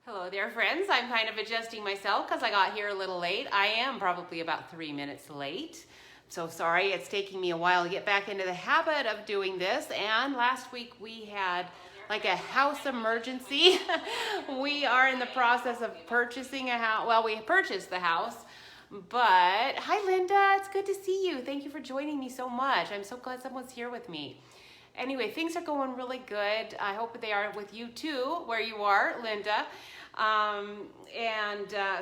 Hello there, friends. I'm kind of adjusting myself because I got here a little late. I am probably about 3 minutes late. So sorry, it's taking me a while to get back into the habit of doing this. And last week we had like a house emergency. We are in the process of purchasing a house. Well, we purchased the house. But hi, Linda. It's good to see you. Thank you for joining me so much. I'm so glad someone's here with me. Anyway, things are going really good. I hope they are with you too, where you are, Linda.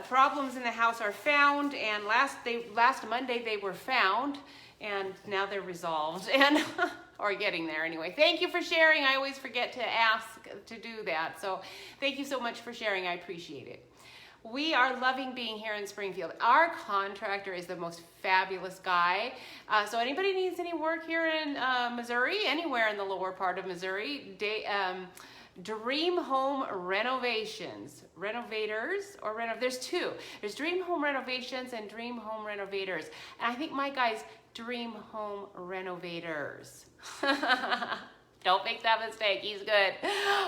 Problems in the house are found, and last Monday they were found, and now they're resolved, and or getting there anyway. Thank you for sharing. I always forget to ask to do that, so thank you so much for sharing. I appreciate it. We are loving being here in Springfield. Our contractor is the most fabulous guy. So anybody needs any work here in Missouri, anywhere in the lower part of Missouri, Dream Home Renovations. Renovators or there's two. There's Dream Home Renovations and Dream Home Renovators. And I think my guy's Dream Home Renovators. Don't make that mistake. He's good.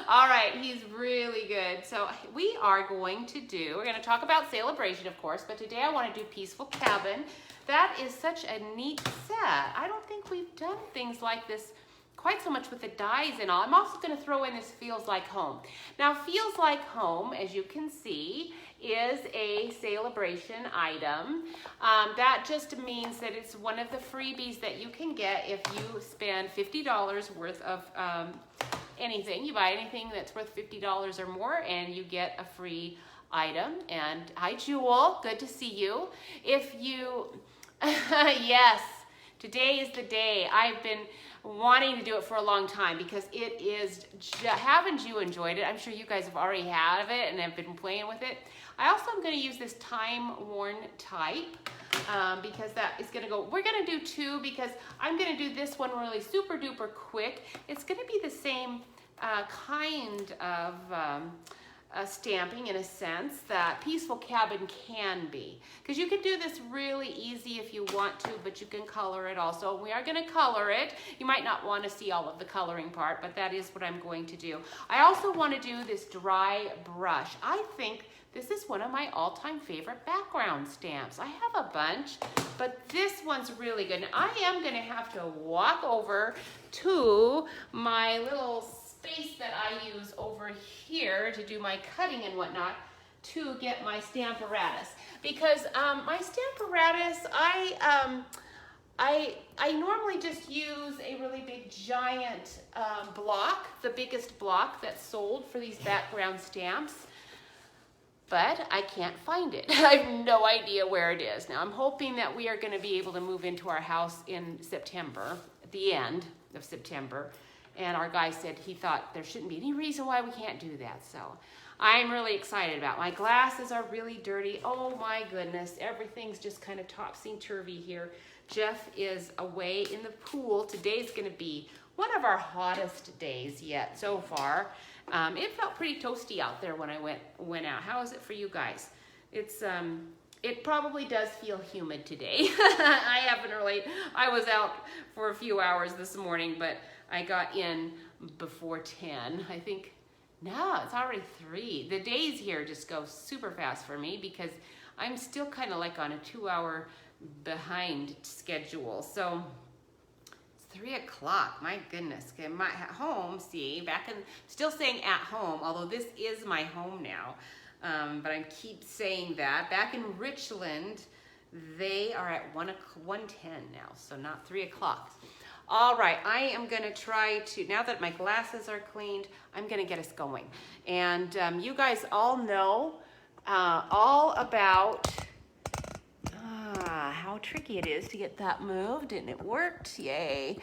All right, he's really good. So we're going to talk about celebration, of course, but today I want to do Peaceful Cabin. That is such a neat set. I don't think we've done things like this quite so much with the dies and all. I'm also going to throw in this Feels Like Home. Now, Feels Like Home, as you can see, is a celebration item. That just means that it's one of the freebies that you can get if you spend $50 worth of anything. You buy anything that's worth $50 or more, and you get a free item. And hi, Jewel. Good to see you. If you, yes, today is the day. I've been wanting to do it for a long time because it is, haven't you enjoyed it? I'm sure you guys have already had it and have been playing with it. I also am going to use this time-worn type because that is going to go, we're going to do two because I'm going to do this one really super duper quick. It's going to be the same kind of stamping in a sense that Peaceful Cabin can be, because you can do this really easy if you want to, but you can color it also. We are going to color it. You might not want to see all of the coloring part, but that is what I'm going to do. I also want to do this dry brush. I think this is one of my all-time favorite background stamps. I have a bunch, but this one's really good. Now, I am going to have to walk over to my little space that I use over here to do my cutting and whatnot to get my Stamparatus, because my Stamparatus, I normally just use a really big giant block, the biggest block that's sold for these background stamps, but I can't find it. I have no idea where it is. Now I'm hoping that we are going to be able to move into our house in September, at the end of September. And our guy said he thought there shouldn't be any reason why we can't do that. So I'm really excited about it. My glasses are really dirty. Oh my goodness. Everything's just kind of topsy-turvy here. Jeff is away in the pool. Today's going to be one of our hottest days yet so far. It felt pretty toasty out there when I went out. How is it for you guys? It probably does feel humid today. I was out for a few hours this morning, but I got in before 10. I think, no, it's already 3. The days here just go super fast for me because I'm still kind of like on a 2-hour behind schedule. So it's 3 o'clock, my goodness. My home, see, still saying at home, although this is my home now. But I keep saying that. Back in Richland, they are at 1:10 now, so not 3 o'clock. All right, I am going to try to, now that my glasses are cleaned, I'm going to get us going. And you guys all know all about how tricky it is to get that moved, and it worked, yay.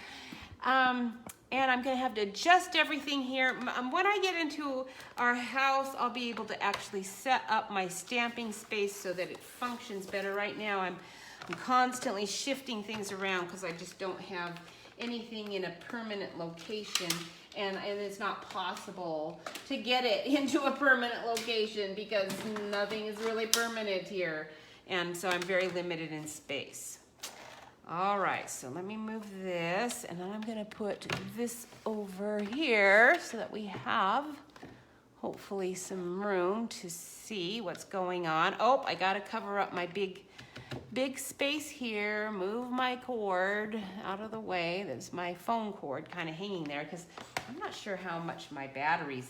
And I'm going to have to adjust everything here. When I get into our house, I'll be able to actually set up my stamping space so that it functions better. Right now, I'm constantly shifting things around because I just don't have anything in a permanent location, and it's not possible to get it into a permanent location because nothing is really permanent here, and so I'm very limited in space. All right, so let me move this, and then I'm going to put this over here so that we have hopefully some room to see what's going on. Oh, I gotta cover up my big space here, move my cord out of the way. There's my phone cord kind of hanging there because I'm not sure how much my battery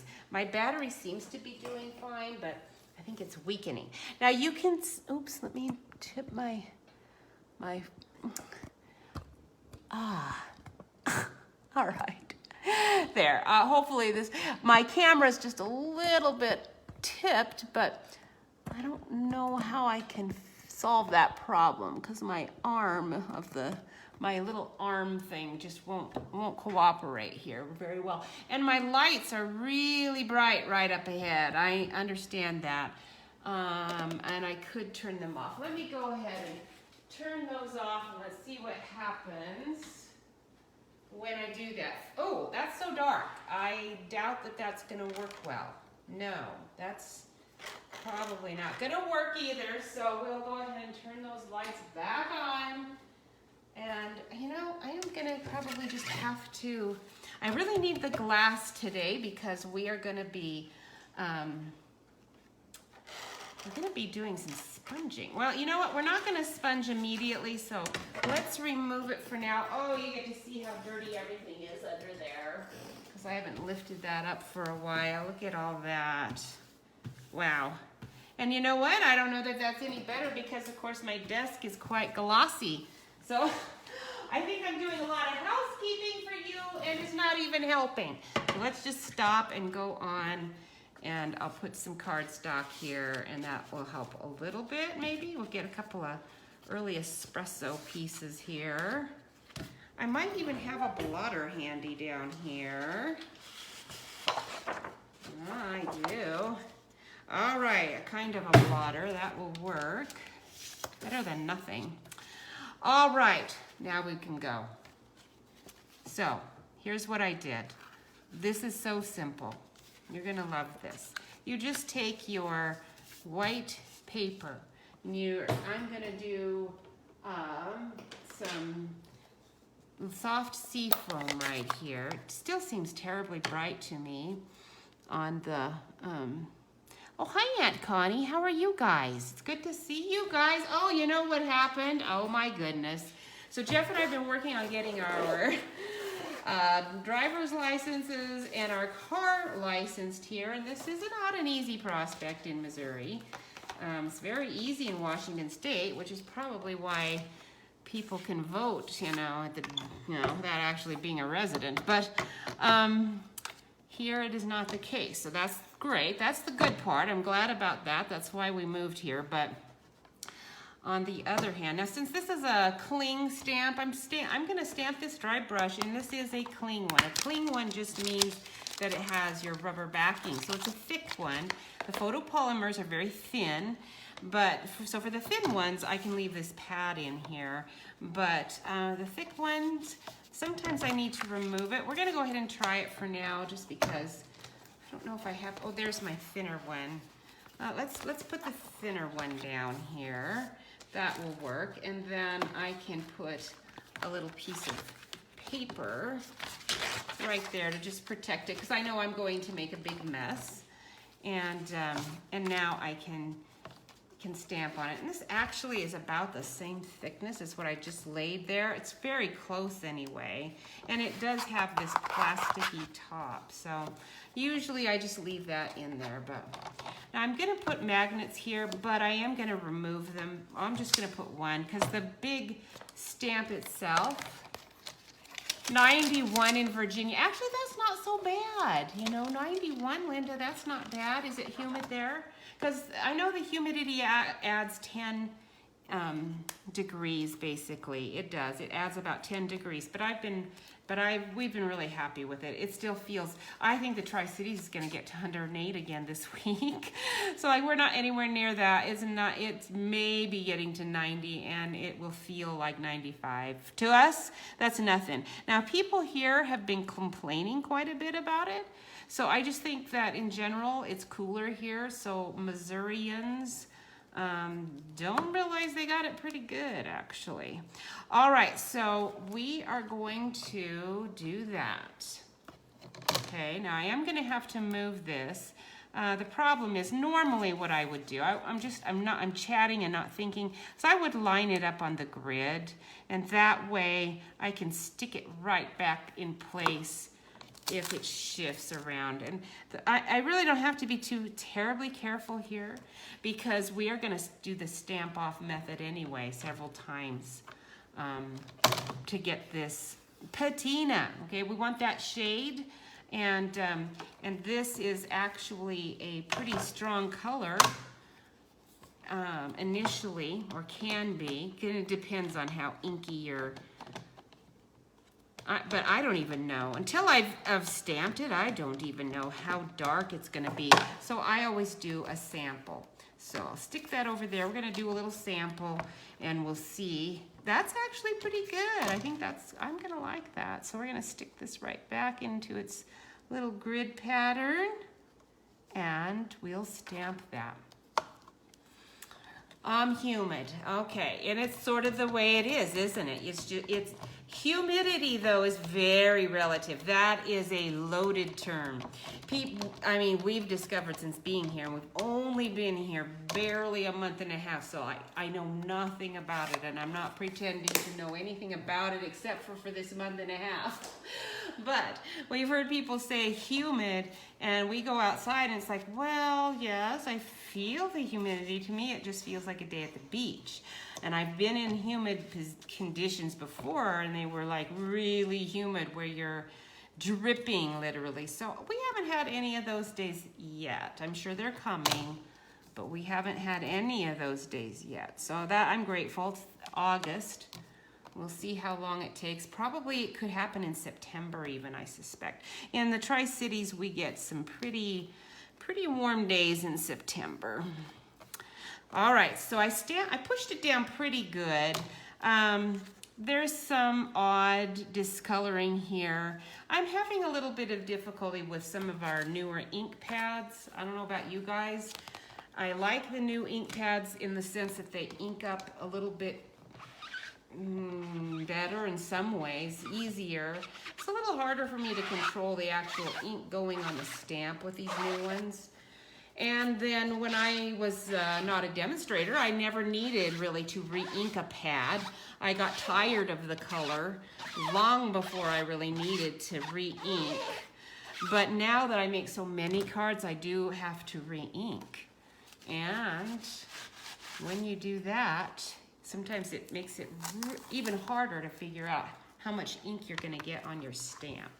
seems to be doing fine, but I think it's weakening. Now you can, oops, let me tip my, all right. There, hopefully my camera's just a little bit tipped, but I don't know how I can solve that problem because my arm my little arm thing just won't cooperate here very well. And my lights are really bright right up ahead. I understand that. And I could turn them off. Let me go ahead and turn those off and let's see what happens when I do that. Oh, that's so dark. I doubt that that's gonna work well. No, that's probably not gonna work either, so we'll go ahead and turn those lights back on. And you know, I am gonna probably just have to, I really need the glass today because we are gonna be, doing some sponging. Well, you know what, we're not gonna sponge immediately, so let's remove it for now. Oh, you get to see how dirty everything is under there because I haven't lifted that up for a while. Look at all that. Wow. And you know what? I don't know that that's any better because, of course, my desk is quite glossy. So I think I'm doing a lot of housekeeping for you, and it's not even helping. So let's just stop and go on, and I'll put some cardstock here, and that will help a little bit, maybe. We'll get a couple of early espresso pieces here. I might even have a blotter handy down here. I do. All right, a kind of a blotter, that will work. Better than nothing. All right, now we can go. So, here's what I did. This is so simple. You're gonna love this. You just take your white paper. I'm gonna do some soft sea foam right here. It still seems terribly bright to me on the, oh, hi, Aunt Connie. How are you guys? It's good to see you guys. Oh, you know what happened? Oh, my goodness. So Jeff and I have been working on getting our driver's licenses and our car licensed here, and this is not an easy prospect in Missouri. It's very easy in Washington State, which is probably why people can vote, without actually being a resident. But here it is not the case, so that's great. That's the good part. I'm glad about that. That's why we moved here. But on the other hand, now since this is a cling stamp, I'm going to stamp this dry brush, and this is a cling one. A cling one just means that it has your rubber backing, so it's a thick one. The photopolymers are very thin, but so for the thin ones, I can leave this pad in here. But the thick ones, sometimes I need to remove it. We're going to go ahead and try it for now, just because I don't know if I have. Oh, there's my thinner one. Let's put the thinner one down here. That will work, and then I can put a little piece of paper right there to just protect it, because I know I'm going to make a big mess. And now I can stamp on it. And this actually is about the same thickness as what I just laid there. It's very close anyway. And it does have this plasticky top. So usually I just leave that in there. But now I'm gonna put magnets here, but I am gonna remove them. I'm just gonna put one, because the big stamp itself, 91 in Virginia. Actually, that's not so bad. 91, Linda, that's not bad. Is it humid there? Because I know the humidity adds 10 degrees, basically. It does. It adds about 10 degrees. But we've been really happy with it. It still feels, I think the Tri-Cities is going to get to 108 again this week. So we're not anywhere near that. It's maybe getting to 90, and it will feel like 95. To us, that's nothing. Now, people here have been complaining quite a bit about it. So I just think that in general, it's cooler here. So Missourians don't realize they got it pretty good, actually. All right, so we are going to do that. Okay, now I am going to have to move this, The problem is normally what I would do, I'm chatting and not thinking, so I would line it up on the grid, and that way I can stick it right back in place if it shifts around. And I really don't have to be too terribly careful here, because we are going to do the stamp off method anyway several times to get this patina. Okay, we want that shade. And this is actually a pretty strong color initially, or can be. It depends on how inky your, but I don't even know. Until I've stamped it, I don't even know how dark it's gonna be. So I always do a sample. So I'll stick that over there. We're gonna do a little sample and we'll see. That's actually pretty good. I think I'm gonna like that. So we're gonna stick this right back into its little grid pattern, and we'll stamp that. Humid, okay, and it's sort of the way it is, isn't it? It's humidity, though, is very relative. That is a loaded term. We've discovered since being here, and we've only been here barely a month and a half, so I know nothing about it, and I'm not pretending to know anything about it except for this month and a half. But we've heard people say humid, and we go outside and it's like, well, yes, I feel the humidity. To me, it just feels like a day at the beach. And I've been in humid conditions before, and they were like really humid where you're dripping literally. So we haven't had any of those days yet. I'm sure they're coming, but we haven't had any of those days yet. So that I'm grateful. It's August. We'll see how long it takes. Probably it could happen in September even, I suspect. In the Tri-Cities, we get some pretty warm days in September. All right, so I pushed it down pretty good. There's some odd discoloring here. I'm having a little bit of difficulty with some of our newer ink pads. I don't know about you guys. I like the new ink pads in the sense that they ink up a little bit better in some ways, easier. It's a little harder for me to control the actual ink going on the stamp with these new ones. And then when I was not a demonstrator, I never needed really to re-ink a pad. I got tired of the color long before I really needed to re-ink. But now that I make so many cards, I do have to re-ink. And when you do that, sometimes it makes it even harder to figure out how much ink you're going to get on your stamp.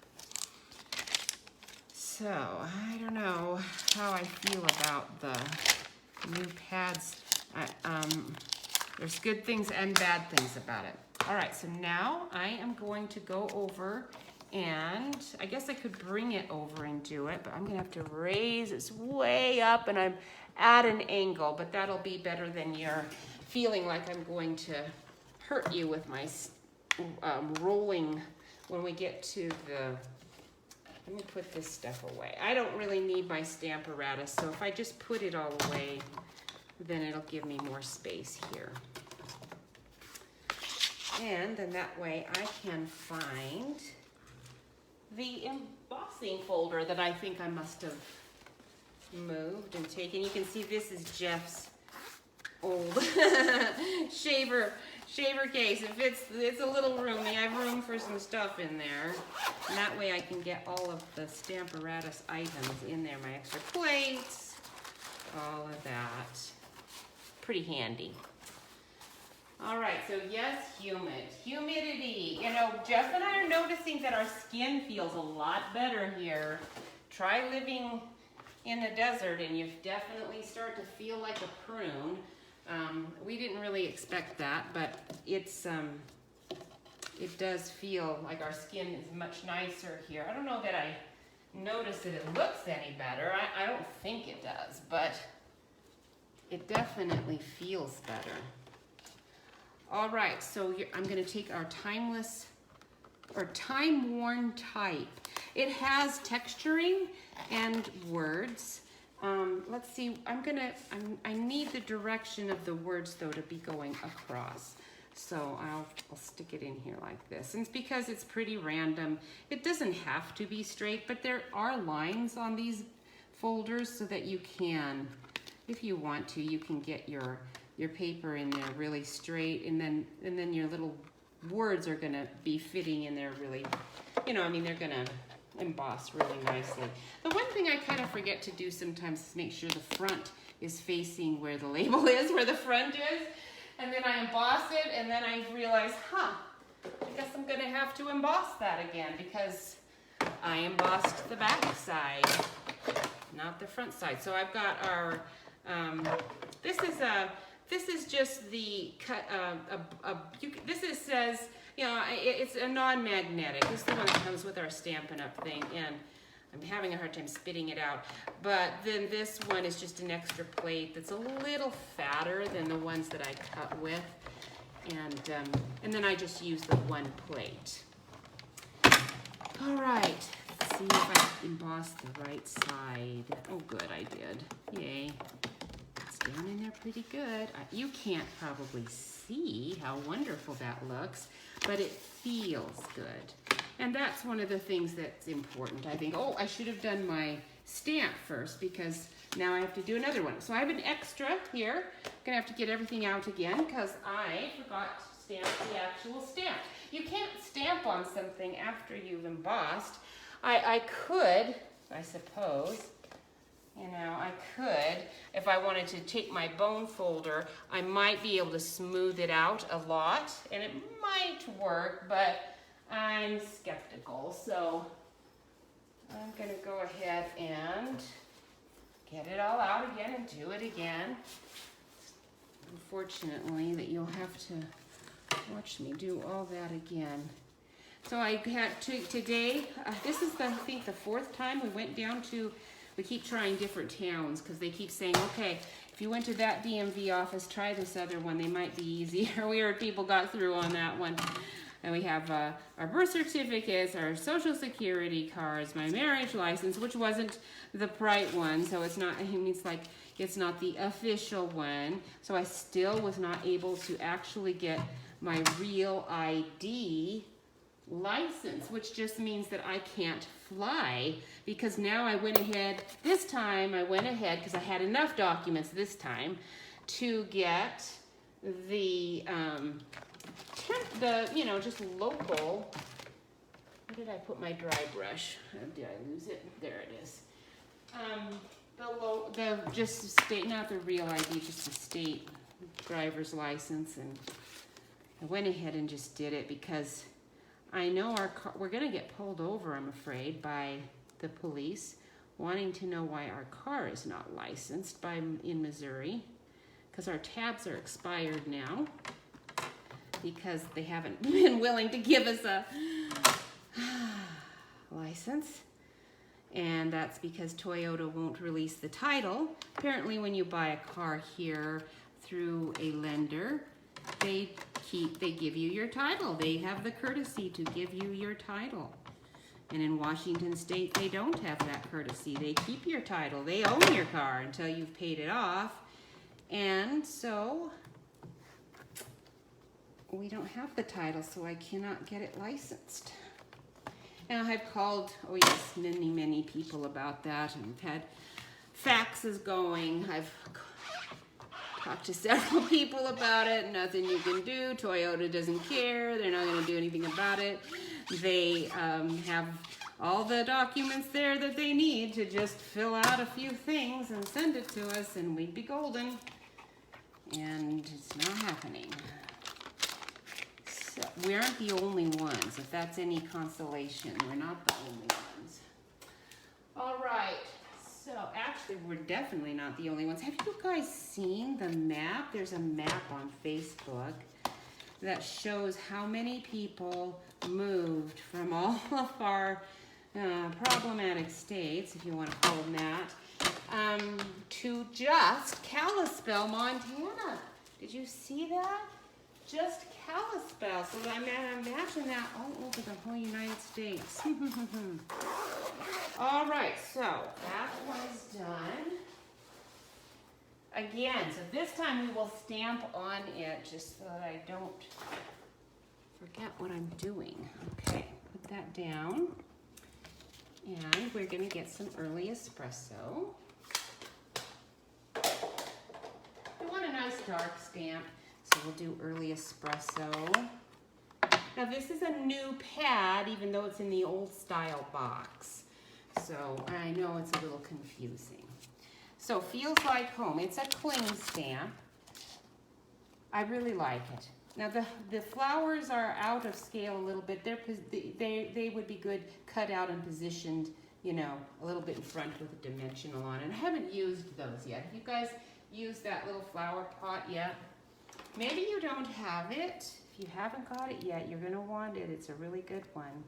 So, I don't know how I feel about the new pads. There's good things and bad things about it. All right, so now I am going to go over, and I guess I could bring it over and do it, but I'm going to have to raise it way up, and I'm at an angle, but that'll be better than your feeling like I'm going to hurt you with my rolling when we get to the... Let me put this stuff away. I don't really need my stamp apparatus, so if I just put it all away, then it'll give me more space here. And then that way I can find the embossing folder that I think I must have moved and taken. You can see this is Jeff's old shaver case. It's a little roomy. I have room for some stuff in there. And that way I can get all of the Stamparatus items in there. My extra plates, all of that. Pretty handy. All right, so yes, humidity. You know, Jeff and I are noticing that our skin feels a lot better here. Try living in the desert and you definitely start to feel like a prune. We didn't really expect that, but it does feel like our skin is much nicer here. I don't know that I noticed that it looks any better. I don't think it does, but it definitely feels better. All right, so I'm going to take our timeless or time-worn type. It has texturing and words. Let's see, I need the direction of the words though to be going across. So I'll stick it in here like this. And it's because it's pretty random. It doesn't have to be straight, but there are lines on these folders so that you can, if you want to, you can get your paper in there really straight, and then your little words are gonna be fitting in there really, you know, I mean, they're gonna emboss really nicely. The one thing I kind of forget to do sometimes is make sure the front is facing where the label is, where the front is, and then I emboss it, and then I realize, I guess I'm gonna have to emboss that again because I embossed the back side, not the front side. So I've got our, this is just the cut, this says, you know, it's a non-magnetic. This is the one that comes with our Stampin' Up! Thing, and I'm having a hard time spitting it out. But then this one is just an extra plate that's a little fatter than the ones that I cut with. And then I just use the one plate. All right, let's see if I emboss the right side. Oh, good, I did. Yay. It's down in there pretty good. You can't probably see how wonderful that looks, but it feels good. And that's one of the things that's important, I think. Oh, I should have done my stamp first because now I have to do another one. So I have an extra here. I'm gonna have to get everything out again because I forgot to stamp the actual stamp. You can't stamp on something after you've embossed. I could, I suppose, you know, I could, if I wanted to take my bone folder, I might be able to smooth it out a lot, and it might work, but I'm skeptical. So I'm gonna go ahead and get it all out again and do it again. Unfortunately, that you'll have to watch me do all that again. So I had to, today, this is I think the 4th time we went down to, we keep trying different towns because they keep saying, okay, if you went to that DMV office, try this other one, they might be easier. We heard people got through on that one. And we have our birth certificates, our social security cards, my marriage license, which wasn't the right one, so it's not, I mean, it's like, it's not the official one. So I still was not able to actually get my real ID license, which just means that I can't fly, because now I went ahead, this time I went ahead, because I had enough documents this time, to get the, you know, just local, where did I put my dry brush? Did I lose it? There it is. Just state, not the real ID, just the state driver's license, and I went ahead and just did it because I know we're gonna get pulled over, I'm afraid, by the police wanting to know why our car is not licensed in Missouri, because our tabs are expired now because they haven't been willing to give us a license. And that's because Toyota won't release the title. Apparently when you buy a car here through a lender, they give you your title. They have the courtesy to give you your title. And in Washington State, they don't have that courtesy. They keep your title. They own your car until you've paid it off. And so we don't have the title, so I cannot get it licensed. And I've called, oh yes, many, many people about that, and I've had faxes going. I've talked to several people about it. Nothing you can do. Toyota doesn't care. They're not going to do anything about it. They have all the documents there that they need to just fill out a few things and send it to us, and we'd be golden. And it's not happening. So we aren't the only ones. If that's any consolation, we're not the only ones. All right. So actually, we're definitely not the only ones. Have you guys seen the map? There's a map on Facebook that shows how many people moved from all of our problematic states, if you want to call them that, to just Kalispell, Montana. Did you see that? Just Kalispell. So I imagine that all over the whole United States. All right, so that one's done. Again, so this time we will stamp on it just so that I don't forget what I'm doing. Okay, put that down. And we're gonna get some early espresso. We want a nice dark stamp, so we'll do early espresso. Now this is a new pad, even though it's in the old style box. So I know it's a little confusing. So Feels Like Home, it's a cling stamp. I really like it. Now the flowers are out of scale a little bit. They would be good cut out and positioned, you know, a little bit in front with a dimensional on it. I haven't used those yet. Have you guys used that little flower pot yet? Maybe you don't have it. If you haven't got it yet, you're gonna want it. It's a really good one.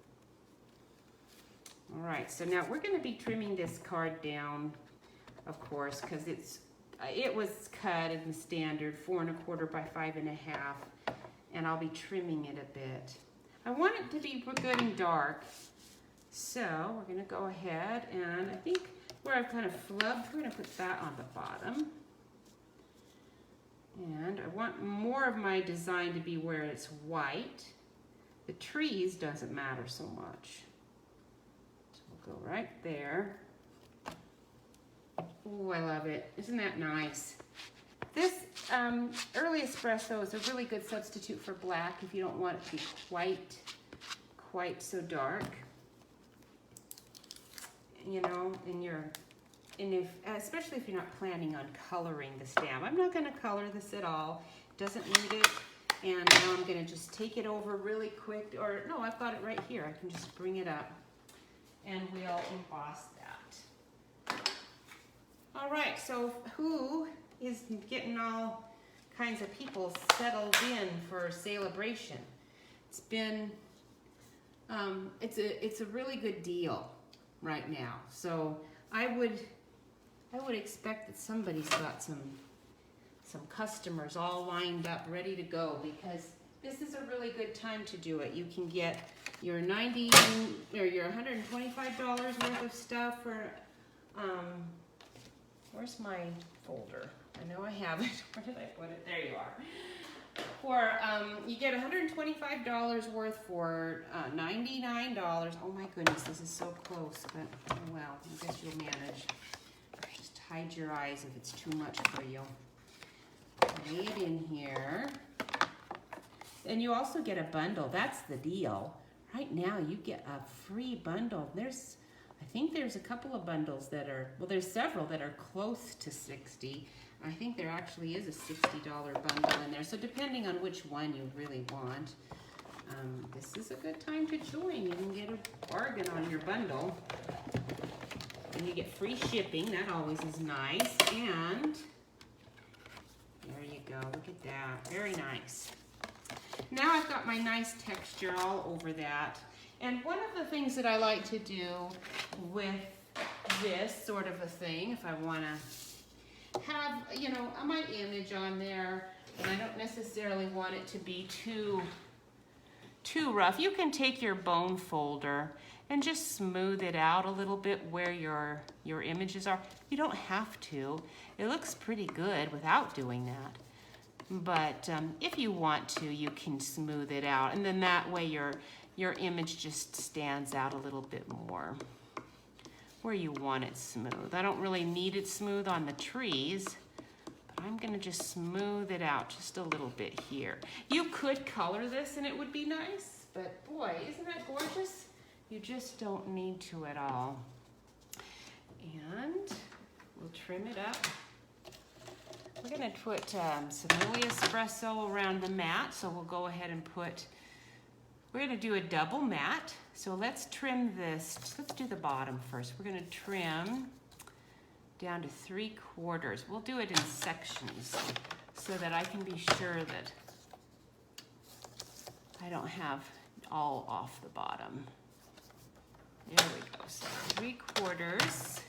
All right, so now we're gonna be trimming this card down, of course, because it was cut in the standard 4 1/4 by 5 1/2, and I'll be trimming it a bit. I want it to be good and dark, so we're gonna go ahead and I think where I've kind of flubbed, we're gonna put that on the bottom. And I want more of my design to be where it's white. The trees doesn't matter so much. So we'll go right there. Oh, I love it. Isn't that nice? This early espresso is a really good substitute for black if you don't want it to be quite so dark. You know, especially if you're not planning on coloring the stamp. I'm not going to color this at all. Doesn't need it. And now I'm going to just take it over really quick. Or no, I've got it right here. I can just bring it up and we'll emboss that. All right, so who is getting all kinds of people settled in for celebration? It's been, it's a really good deal right now. So I would expect that somebody's got some customers all lined up, ready to go, because this is a really good time to do it. You can get your $90 or your $125 worth of stuff for, where's my folder? I know I have it. Where did I put it? There you are. For, you get $125 worth for $99. Oh my goodness, this is so close, but oh well, I guess you'll manage. Just hide your eyes if it's too much for you. Lay it in here. And you also get a bundle. That's the deal. Right now you get a free bundle. I think there's a couple of bundles that are, well, there's several that are close to $60. I think there actually is a $60 bundle in there. So depending on which one you really want, this is a good time to join. You can get a bargain on your bundle. And you get free shipping. That always is nice. And there you go. Look at that. Very nice. Now I've got my nice texture all over that. And one of the things that I like to do with this sort of a thing, if I want to have, you know, my image on there, and I don't necessarily want it to be too rough, you can take your bone folder and just smooth it out a little bit where your images are. You don't have to. It looks pretty good without doing that. But if you want to, you can smooth it out, and then that way your image just stands out a little bit more where you want it smooth. I don't really need it smooth on the trees, but I'm gonna just smooth it out just a little bit here. You could color this and it would be nice, but boy, isn't that gorgeous? You just don't need to at all. And we'll trim it up. We're gonna put some early espresso around the mat, so we'll go ahead and we're gonna do a double mat. So let's trim this, let's do the bottom first. We're gonna trim down to 3/4. We'll do it in sections so that I can be sure that I don't have all off the bottom. There we go, so 3/4.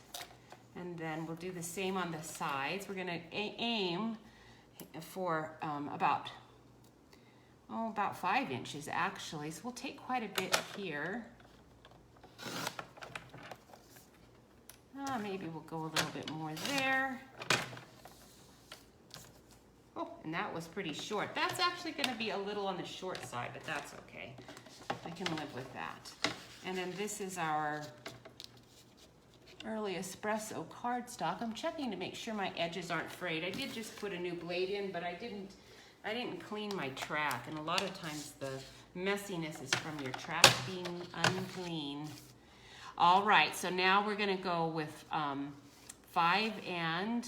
And then we'll do the same on the sides. We're gonna aim for about 5 inches actually. So we'll take quite a bit here. Maybe we'll go a little bit more there. Oh, and that was pretty short. That's actually gonna be a little on the short side, but that's okay. I can live with that. And then this is our early espresso cardstock. I'm checking to make sure my edges aren't frayed. I did just put a new blade in, but I didn't clean my track, and a lot of times the messiness is from your track being unclean. All right, so now we're gonna go with 5 and,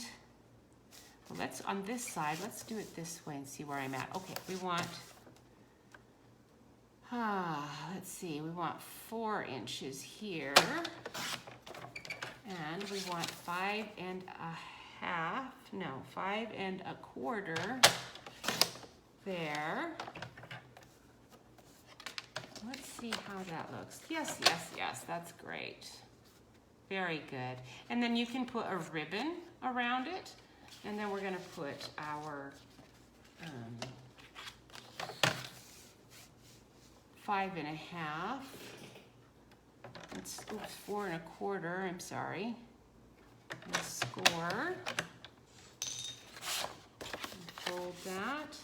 well, let's, on this side, let's do it this way and see where I'm at. Okay, we want, let's see, we want 4 inches here, and we want 5 and a half, no, 5 and a quarter there. Let's see how that looks. Yes, yes, yes, that's great. Very good. And then you can put a ribbon around it, and then we're gonna put our 5 and a half. It's, oops, 4 and a quarter, I'm sorry. And score. And fold that,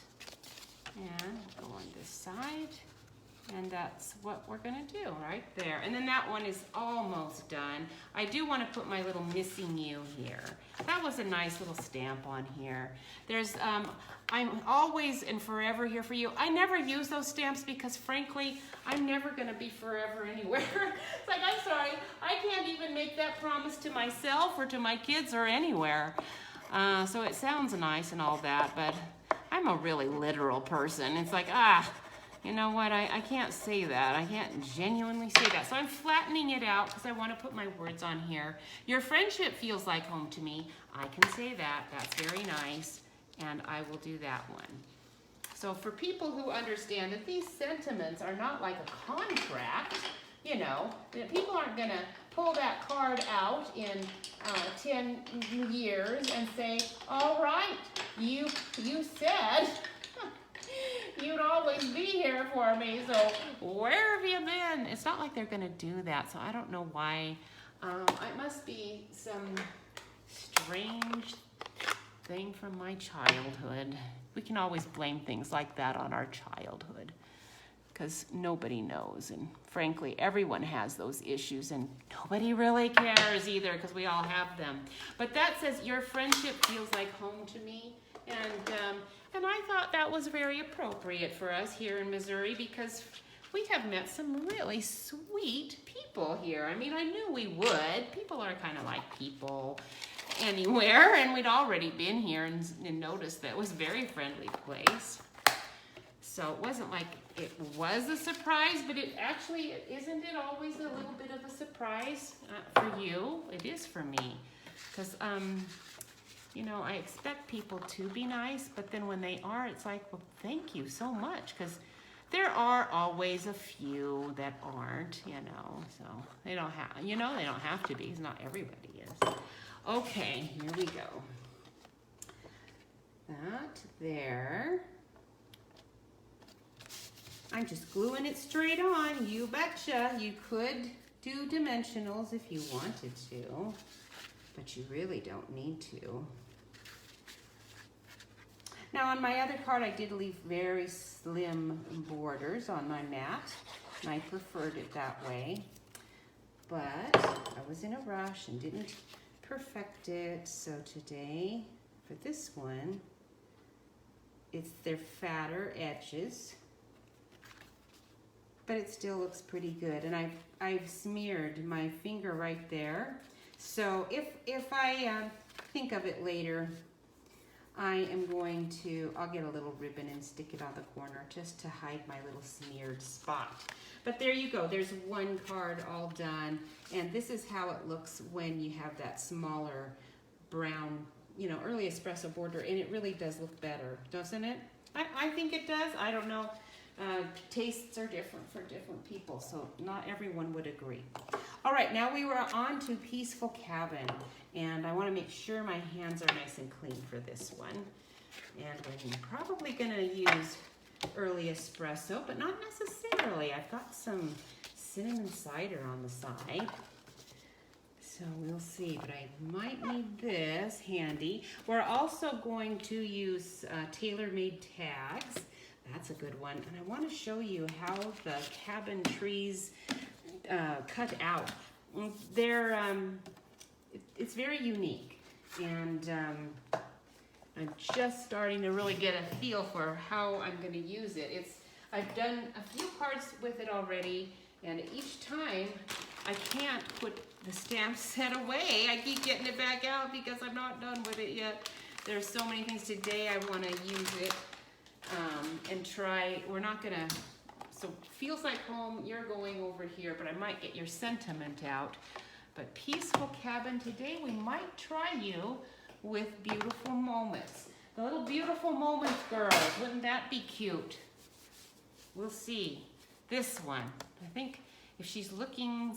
and go on this side. And that's what we're gonna do right there. And then that one is almost done. I do wanna put my little missing you here. That was a nice little stamp on here. There's, I'm always and forever here for you. I never use those stamps because frankly, I'm never gonna be forever anywhere. It's like, I'm sorry, I can't even make that promise to myself or to my kids or anywhere. So it sounds nice and all that, but I'm a really literal person. It's like, you know what, I can't say that. I can't genuinely say that. So I'm flattening it out because I want to put my words on here. Your friendship feels like home to me. I can say that. That's very nice. And I will do that one. So for people who understand that these sentiments are not like a contract, you know, that people aren't going to pull that card out in 10 years and say, all right, you said you'd always be here for me, so where have you been? It's not like they're gonna do that, so I don't know why. It must be some strange thing from my childhood. We can always blame things like that on our childhood because nobody knows, and frankly, everyone has those issues, and nobody really cares either because we all have them. But that says, your friendship feels like home to me, and I thought that was very appropriate for us here in Missouri because we have met some really sweet people here. I mean, I knew we would. People are kind of like people anywhere, and we'd already been here and noticed that it was a very friendly place. So it wasn't like it was a surprise, but isn't it always a little bit of a surprise for you? It is for me because, you know, I expect people to be nice, but then when they are, it's like, well, thank you so much, because there are always a few that aren't, you know, so they don't have, you know, they don't have to be, because not everybody is. Okay, here we go. That there. I'm just gluing it straight on, you betcha. You could do dimensionals if you wanted to, but you really don't need to. Now on my other card, I did leave very slim borders on my mat, and I preferred it that way. But I was in a rush and didn't perfect it, so today, for this one, they're fatter edges, but it still looks pretty good. And I've smeared my finger right there. So if I think of it later, I am going to, I'll get a little ribbon and stick it on the corner just to hide my little smeared spot. But there you go, there's one card all done. And this is how it looks when you have that smaller brown, you know, early espresso border, and it really does look better, doesn't it? I think it does. I don't know. Tastes are different for different people, so not everyone would agree. All right, now we were on to Peaceful Cabin, and I want to make sure my hands are nice and clean for this one. And I'm probably going to use early espresso, but not necessarily. I've got some cinnamon cider on the side, so we'll see, but I might need this handy. We're also going to use tailor-made tags. That's a good one. And I want to show you how the cabin trees cut out. They're it's very unique. And I'm just starting to really get a feel for how I'm going to use it. I've done a few cards with it already, and each time I can't put the stamp set away. I keep getting it back out because I'm not done with it yet. There's so many things today I want to use it and try. We're not going to, so feels like home, you're going over here, but I might get your sentiment out. But Peaceful Cabin, today we might try you with Beautiful Moments. The little Beautiful Moments girls, wouldn't that be cute? We'll see. This one, I think if she's looking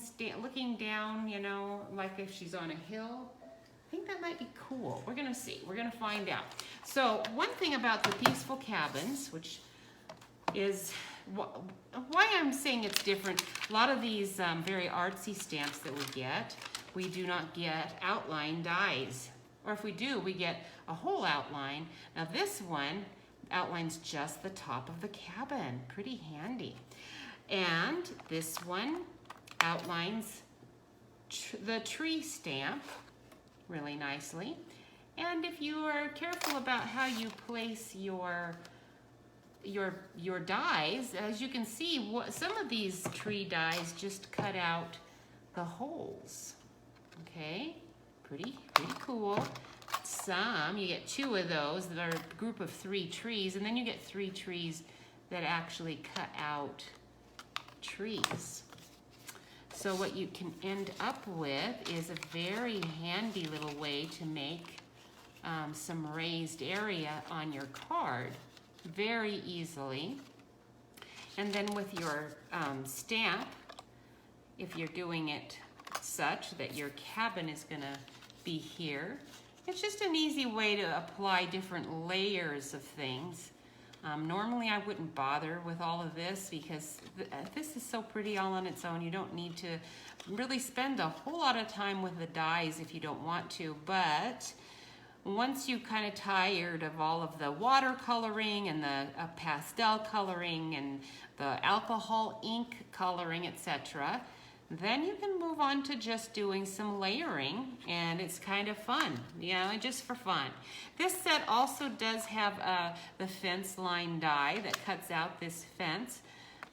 down, you know, like if she's on a hill, I think that might be cool. We're gonna see, we're gonna find out. So one thing about the Peaceful Cabins, which is why I'm saying it's different, a lot of these very artsy stamps that we do not get outline dies. Or if we do, we get a whole outline. Now this one outlines just the top of the cabin. Pretty handy. And this one outlines the tree stamp really nicely. And if you are careful about how you place your dies, as you can see, some of these tree dies just cut out the holes. Okay, pretty cool. Some, you get 2 of those that are a group of 3 trees, and then you get 3 trees that actually cut out trees. So what you can end up with is a very handy little way to make some raised area on your card very easily. And then with your stamp, if you're doing it such that your cabin is gonna be here, it's just an easy way to apply different layers of things. Normally I wouldn't bother with all of this because this is so pretty all on its own. You don't need to really spend a whole lot of time with the dies if you don't want to, but once you're kind of tired of all of the watercoloring and the pastel coloring and the alcohol ink coloring, etc., then you can move on to just doing some layering, and it's kind of fun, you know, just for fun. This set also does have the fence line die that cuts out this fence,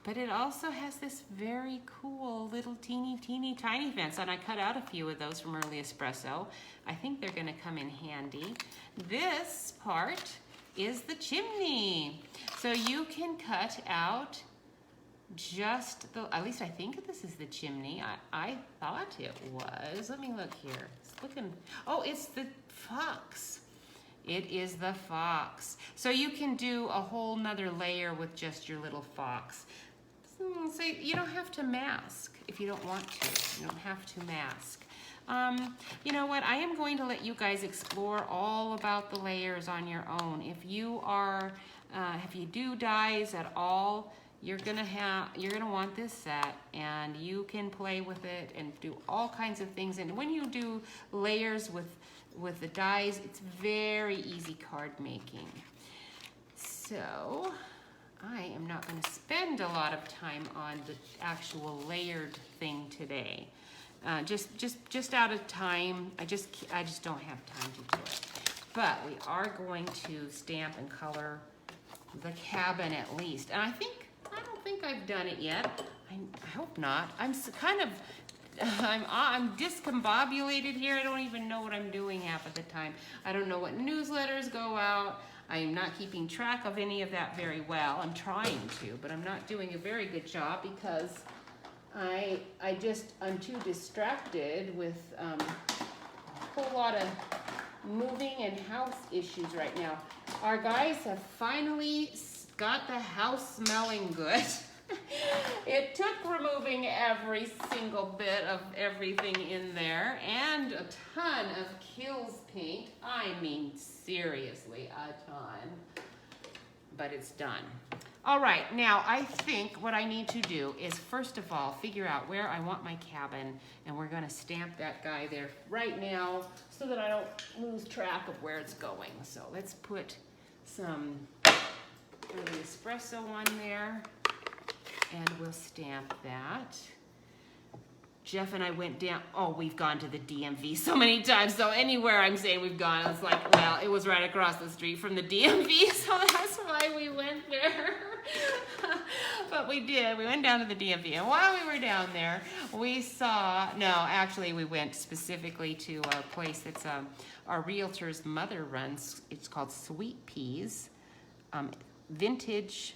but it also has this very cool little teeny tiny fence, and I cut out a few of those from Early Espresso. I think they're gonna come in handy. This part is the chimney. So you can cut out just the, at least I think this is the chimney. I thought it was. Let me look here. It's looking, oh, it's the fox. It is the fox. So you can do a whole nother layer with just your little fox. So you don't have to mask if you don't want to. You don't have to mask. You know what? I am going to let you guys explore all about the layers on your own. If you are, if you do dies at all, you're gonna want this set, and you can play with it and do all kinds of things. And when you do layers with the dies, it's very easy card making. So I am not going to spend a lot of time on the actual layered thing today. Just out of time. I just don't have time to do it. But we are going to stamp and color the cabin at least. And I don't think I've done it yet. I hope not. I'm discombobulated here. I don't even know what I'm doing half of the time. I don't know what newsletters go out. I'm not keeping track of any of that very well. I'm trying to, but I'm not doing a very good job because I'm too distracted with a whole lot of moving and house issues right now. Our guys have finally got the house smelling good. It took removing every single bit of everything in there and a ton of Kills paint. I mean, seriously, a ton. But it's done. All right, now I think what I need to do is first of all figure out where I want my cabin, and we're gonna stamp that guy there right now so that I don't lose track of where it's going. So let's put some Early Espresso on there, and we'll stamp that. Jeff and I went down. Oh, we've gone to the DMV so many times. So anywhere I'm saying we've gone, it's like, well, it was right across the street from the DMV, so that's why we went there. But we did. We went down to the DMV, and while we were down there, we saw. No, actually, we went specifically to a place that's our realtor's mother runs. It's called Sweet Peas, vintage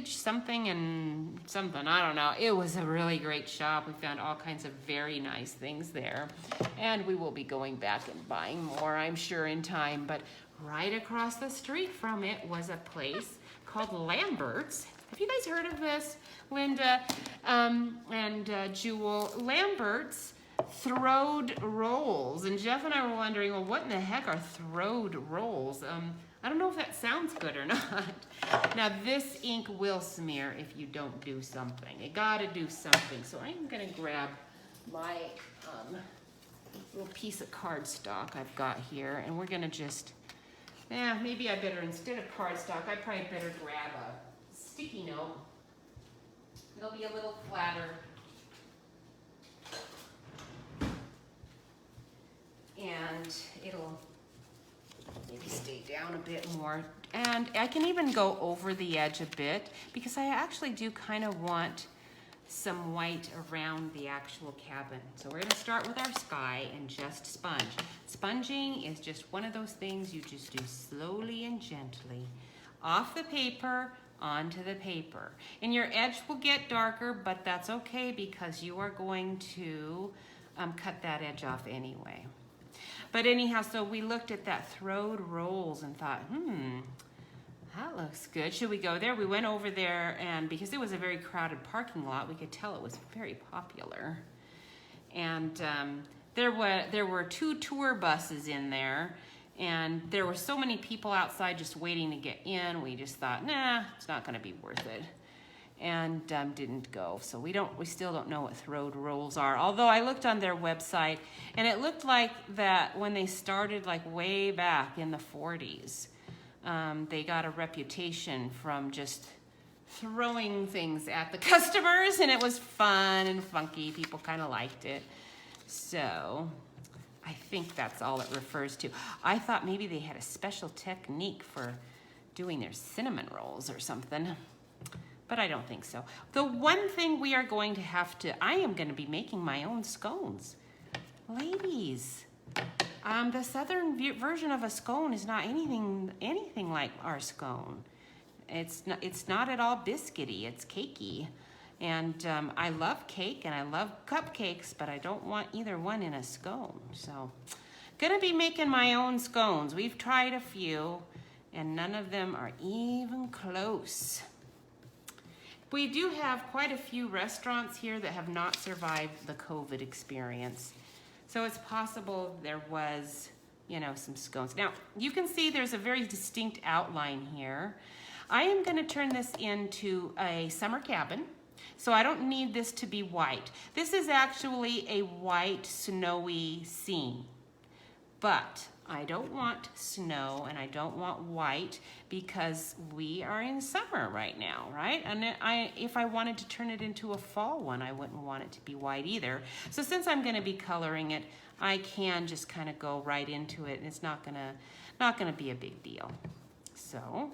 something and something, I don't know. It was a really great shop. We found all kinds of very nice things there, and we will be going back and buying more, I'm sure, in time. But right across the street from it was a place called Lambert's. Have you guys heard of this, Linda and Jewel? Lambert's throwed rolls, and Jeff and I were wondering, well, what in the heck are throwed rolls? I don't know if that sounds good or not. Now this ink will smear if you don't do something. You gotta do something. So I'm gonna grab my little piece of cardstock I've got here, and we're gonna just, maybe I better, instead of cardstock, I probably better grab a sticky note. It'll be a little flatter. And it'll maybe stay down a bit more. And I can even go over the edge a bit, because I actually do kind of want some white around the actual cabin. So we're gonna start with our sky and just sponge. Sponging is just one of those things you just do slowly and gently. Off the paper, onto the paper. And your edge will get darker, but that's okay, because you are going to cut that edge off anyway. But anyhow, so we looked at that throwed rolls and thought, that looks good. Should we go there? We went over there, and because it was a very crowded parking lot, we could tell it was very popular. And there were 2 tour buses in there, and there were so many people outside just waiting to get in. We just thought, nah, it's not gonna be worth it. And didn't go. So we still don't know what throwed rolls are. Although I looked on their website, and it looked like that when they started, like way back in the 40s, they got a reputation from just throwing things at the customers, and it was fun and funky. People kind of liked it. So I think that's all it refers to. I thought maybe they had a special technique for doing their cinnamon rolls or something. But I don't think so. The one thing we are going to have to, I am going to be making my own scones. Ladies, the southern version of a scone is not anything like our scone. It's not at all biscuity, it's cakey. And I love cake and I love cupcakes, but I don't want either one in a scone. So, gonna be making my own scones. We've tried a few, and none of them are even close. We do have quite a few restaurants here that have not survived the COVID experience. So it's possible there was, some scones. Now, you can see there's a very distinct outline here. I am going to turn this into a summer cabin, so I don't need this to be white. This is actually a white, snowy scene, but I don't want snow and I don't want white, because we are in summer right now, right? And if I wanted to turn it into a fall one, I wouldn't want it to be white either. So since I'm going to be coloring it, I can just kind of go right into it, and it's not gonna be a big deal. So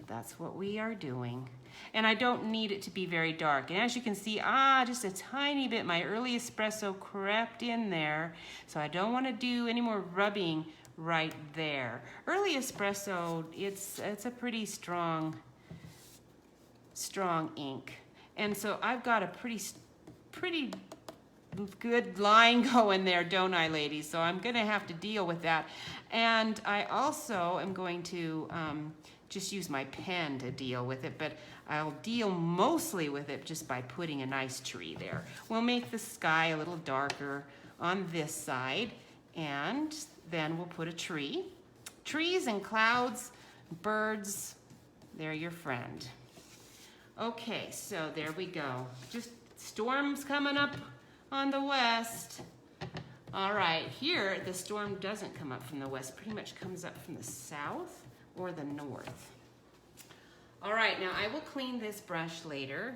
that's what we are doing. And I don't need it to be very dark. And as you can see, just a tiny bit, my early espresso crept in there. So I don't want to do any more rubbing right there. Early espresso, it's a pretty strong ink. And so I've got a pretty good line going there, don't I, ladies? So I'm going to have to deal with that. And I also am going to just use my pen to deal with it, but I'll deal mostly with it just by putting a nice tree there. We'll make the sky a little darker on this side, and then we'll put a tree. Trees and clouds, birds, they're your friend. Okay, so there we go. Just storms coming up on the west. All right, here the storm doesn't come up from the west, pretty much comes up from the south or the north. All right, now I will clean this brush later.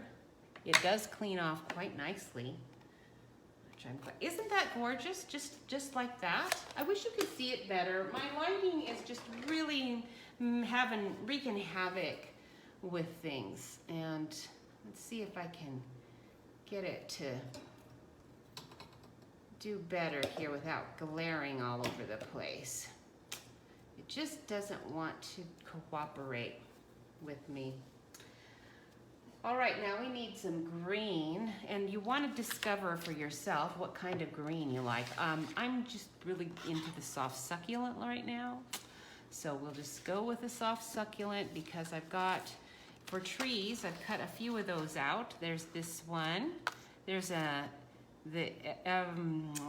It does clean off quite nicely. which I'm glad. Isn't that gorgeous? Just like that. I wish you could see it better. My lighting is just really wreaking havoc with things. And let's see if I can get it to do better here without glaring all over the place. It just doesn't want to cooperate with me. All right, now we need some green, and you want to discover for yourself what kind of green you like. I'm just really into the soft succulent right now, so we'll just go with the soft succulent because I've got, for trees, I've cut a few of those out. There's this one. There's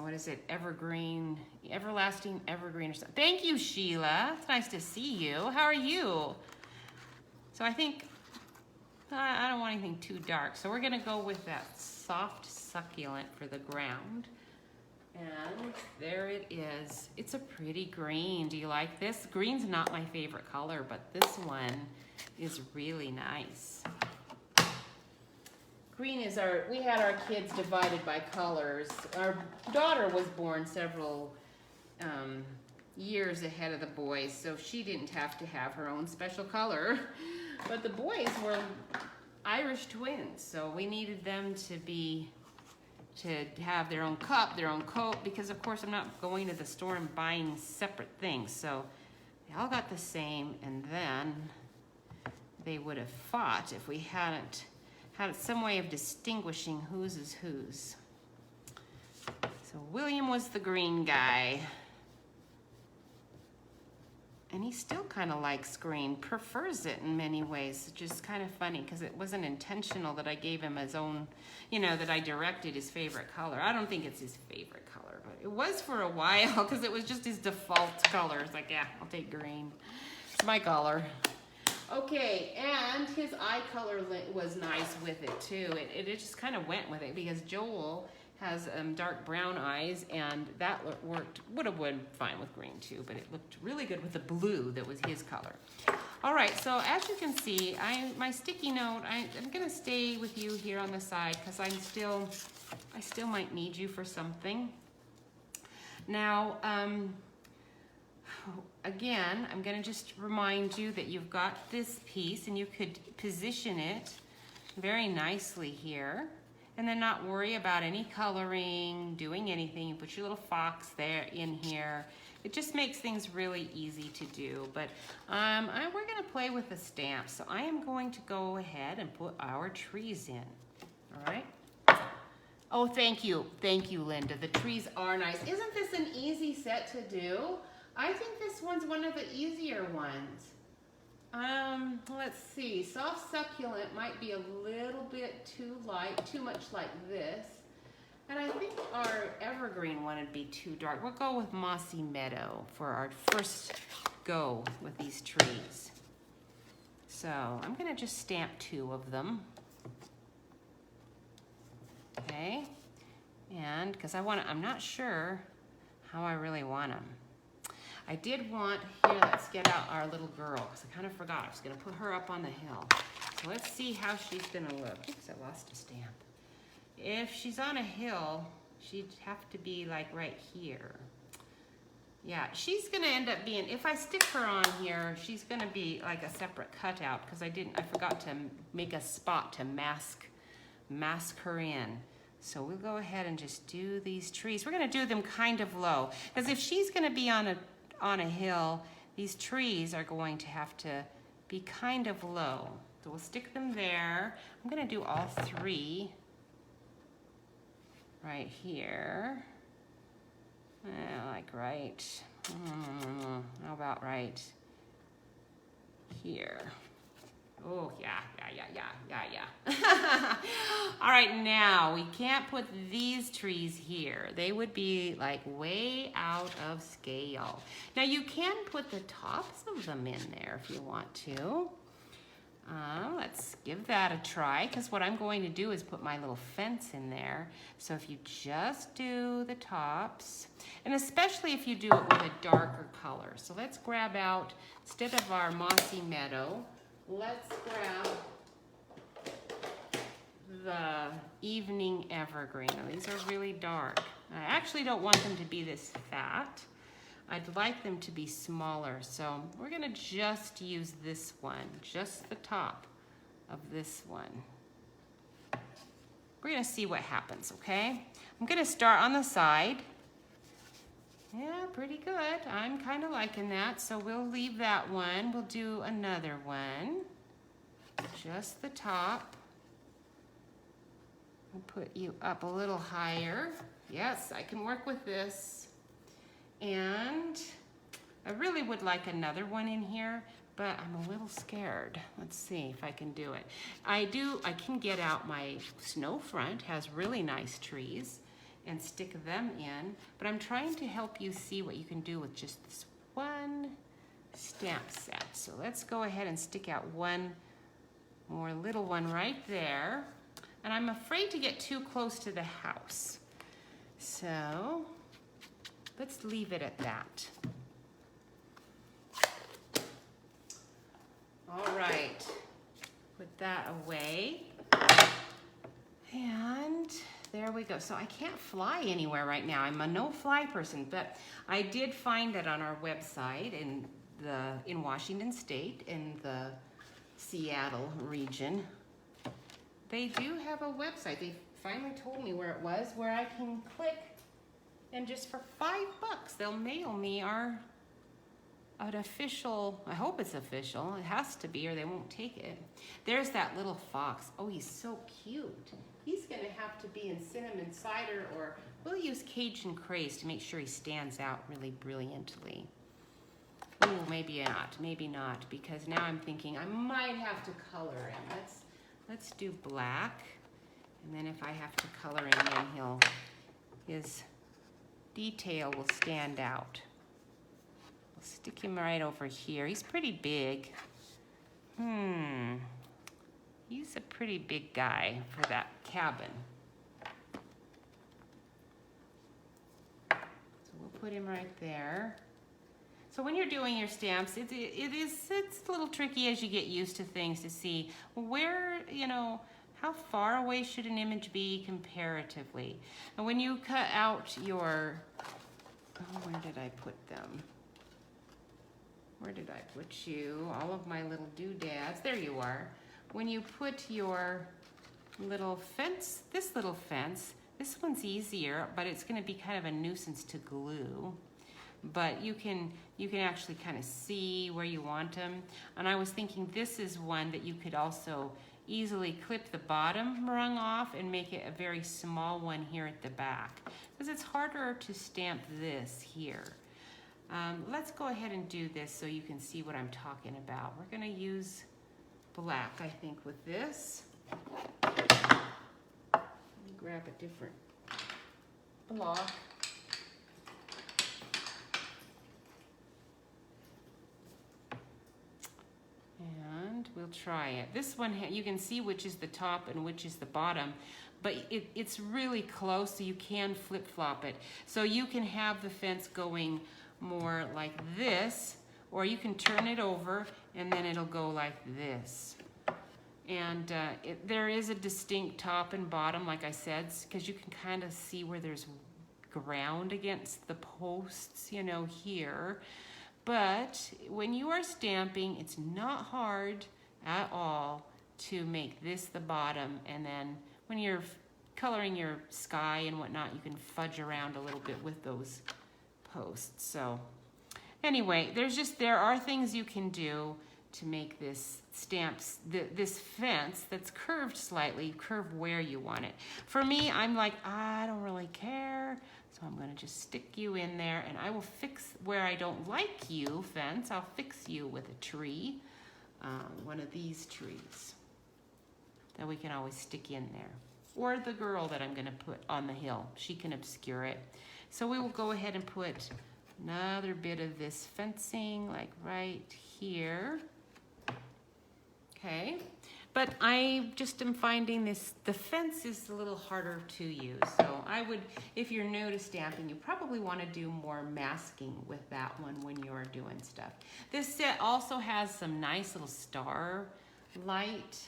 what is it? Evergreen, everlasting evergreen or something. Thank you, Sheila. It's nice to see you. How are you? So I think I don't want anything too dark, so we're gonna go with that soft succulent for the ground. And there it is. It's a pretty green. Do you like this? Green's not my favorite color, but this one is really nice. Green is we had our kids divided by colors. Our daughter was born several years ahead of the boys, so she didn't have to have her own special color. But the boys were Irish twins, so we needed them to have their own cup, their own coat, because of course I'm not going to the store and buying separate things. So they all got the same, and then they would have fought if we hadn't had some way of distinguishing whose is whose. So William was the green guy. And he still kind of likes green, prefers it in many ways, which is kind of funny because it wasn't intentional that I gave him his own, that I directed his favorite color. I don't think it's his favorite color, but it was for a while because it was just his default color. It's like, yeah, I'll take green. It's my color. Okay, and his eye color was nice with it too. It just kind of went with it because Joel has dark brown eyes, and that would have been fine with green too, but it looked really good with the blue that was his color. All right, so as you can see, my sticky note, I'm gonna stay with you here on the side because I still might need you for something. Now, again, I'm gonna just remind you that you've got this piece and you could position it very nicely here. And then not worry about any coloring, doing anything. You put your little fox there in here. It just makes things really easy to do. But we're gonna play with the stamps. So I am going to go ahead and put our trees in, all right? Oh, thank you, Linda. The trees are nice. Isn't this an easy set to do? I think this one's one of the easier ones. Let's see, soft succulent might be a little bit too light, too much like this. And I think our evergreen one would be too dark. We'll go with Mossy Meadow for our first go with these trees. So I'm gonna just stamp 2 of them. Okay, and because I'm not sure how I really want them. I did want, here, let's get out our little girl, because I kind of forgot. I was going to put her up on the hill. So let's see how she's going to look. Oops, I lost a stamp. If she's on a hill, she'd have to be like right here. Yeah, she's going to end up being, if I stick her on here, she's going to be like a separate cutout, because I forgot to make a spot to mask her in. So we'll go ahead and just do these trees. We're going to do them kind of low, because if she's going to be on a hill, these trees are going to have to be kind of low. So we'll stick them there. I'm gonna do all 3 right here. Like right, how about right here? Oh, yeah. All right, now we can't put these trees here. They would be like way out of scale. Now you can put the tops of them in there if you want to. Let's give that a try, because what I'm going to do is put my little fence in there. So if you just do the tops, and especially if you do it with a darker color. So let's grab out, instead of our Mossy Meadow, let's grab the Evening Evergreen. Now, these are really dark. I actually don't want them to be this fat. I'd like them to be smaller, so we're gonna just use this one, just the top of this one. We're gonna see what happens, okay? I'm gonna start on the side. Yeah, pretty good. I'm kind of liking that, so we'll leave that one. We'll do another one. Just the top. I'll put you up a little higher. Yes, I can work with this. And I really would like another one in here, but I'm a little scared. Let's see if I can do it. I can get out my snow front, has really nice trees, and stick them in, but I'm trying to help you see what you can do with just this one stamp set. So let's go ahead and stick out one more little one right there. And I'm afraid to get too close to the house. So let's leave it at that. All right, put that away. And there we go. So I can't fly anywhere right now. I'm a no-fly person, but I did find that on our website in Washington State, in the Seattle region, they do have a website. They finally told me where it was, where I can click, and just for $5, they'll mail me an official, I hope it's official, it has to be or they won't take it. There's that little fox. Oh, he's so cute. He's gonna have to be in cinnamon cider, or we'll use Cajun craze to make sure he stands out really brilliantly. Ooh, maybe not, because now I'm thinking I might have to color him. Let's do black, and then if I have to color him in, his detail will stand out. We'll stick him right over here. He's pretty big. He's a pretty big guy for that cabin. So we'll put him right there. So when you're doing your stamps, it's a little tricky as you get used to things to see where, how far away should an image be comparatively. And when you cut out your, where did I put them? Where did I put you? All of my little doodads. There you are. When you put your little fence, this one's easier, but it's going to be kind of a nuisance to glue. But you can actually kind of see where you want them. And I was thinking this is one that you could also easily clip the bottom rung off and make it a very small one here at the back, because it's harder to stamp this here. Let's go ahead and do this so you can see what I'm talking about. We're going to use black, I think, with this. Let me grab a different block. And we'll try it. This one, you can see which is the top and which is the bottom, but it's really close, so you can flip-flop it. So you can have the fence going more like this, or you can turn it over and then it'll go like this. And there is a distinct top and bottom, like I said, because you can kind of see where there's ground against the posts, here. But when you are stamping, it's not hard at all to make this the bottom, and then when you're coloring your sky and whatnot, you can fudge around a little bit with those posts. So anyway, there are things you can do to make this this fence that's curved slightly, curve where you want it. For me, I'm like, I don't really care. So I'm going to just stick you in there, and I will fix where I don't like you, fence. I'll fix you with a tree, one of these trees that we can always stick in there. Or the girl that I'm going to put on the hill. She can obscure it. So we will go ahead and put another bit of this fencing, like right here. Okay. But I just am finding the fence is a little harder to use. So I would, if you're new to stamping, you probably want to do more masking with that one when you're doing stuff. This set also has some nice little star light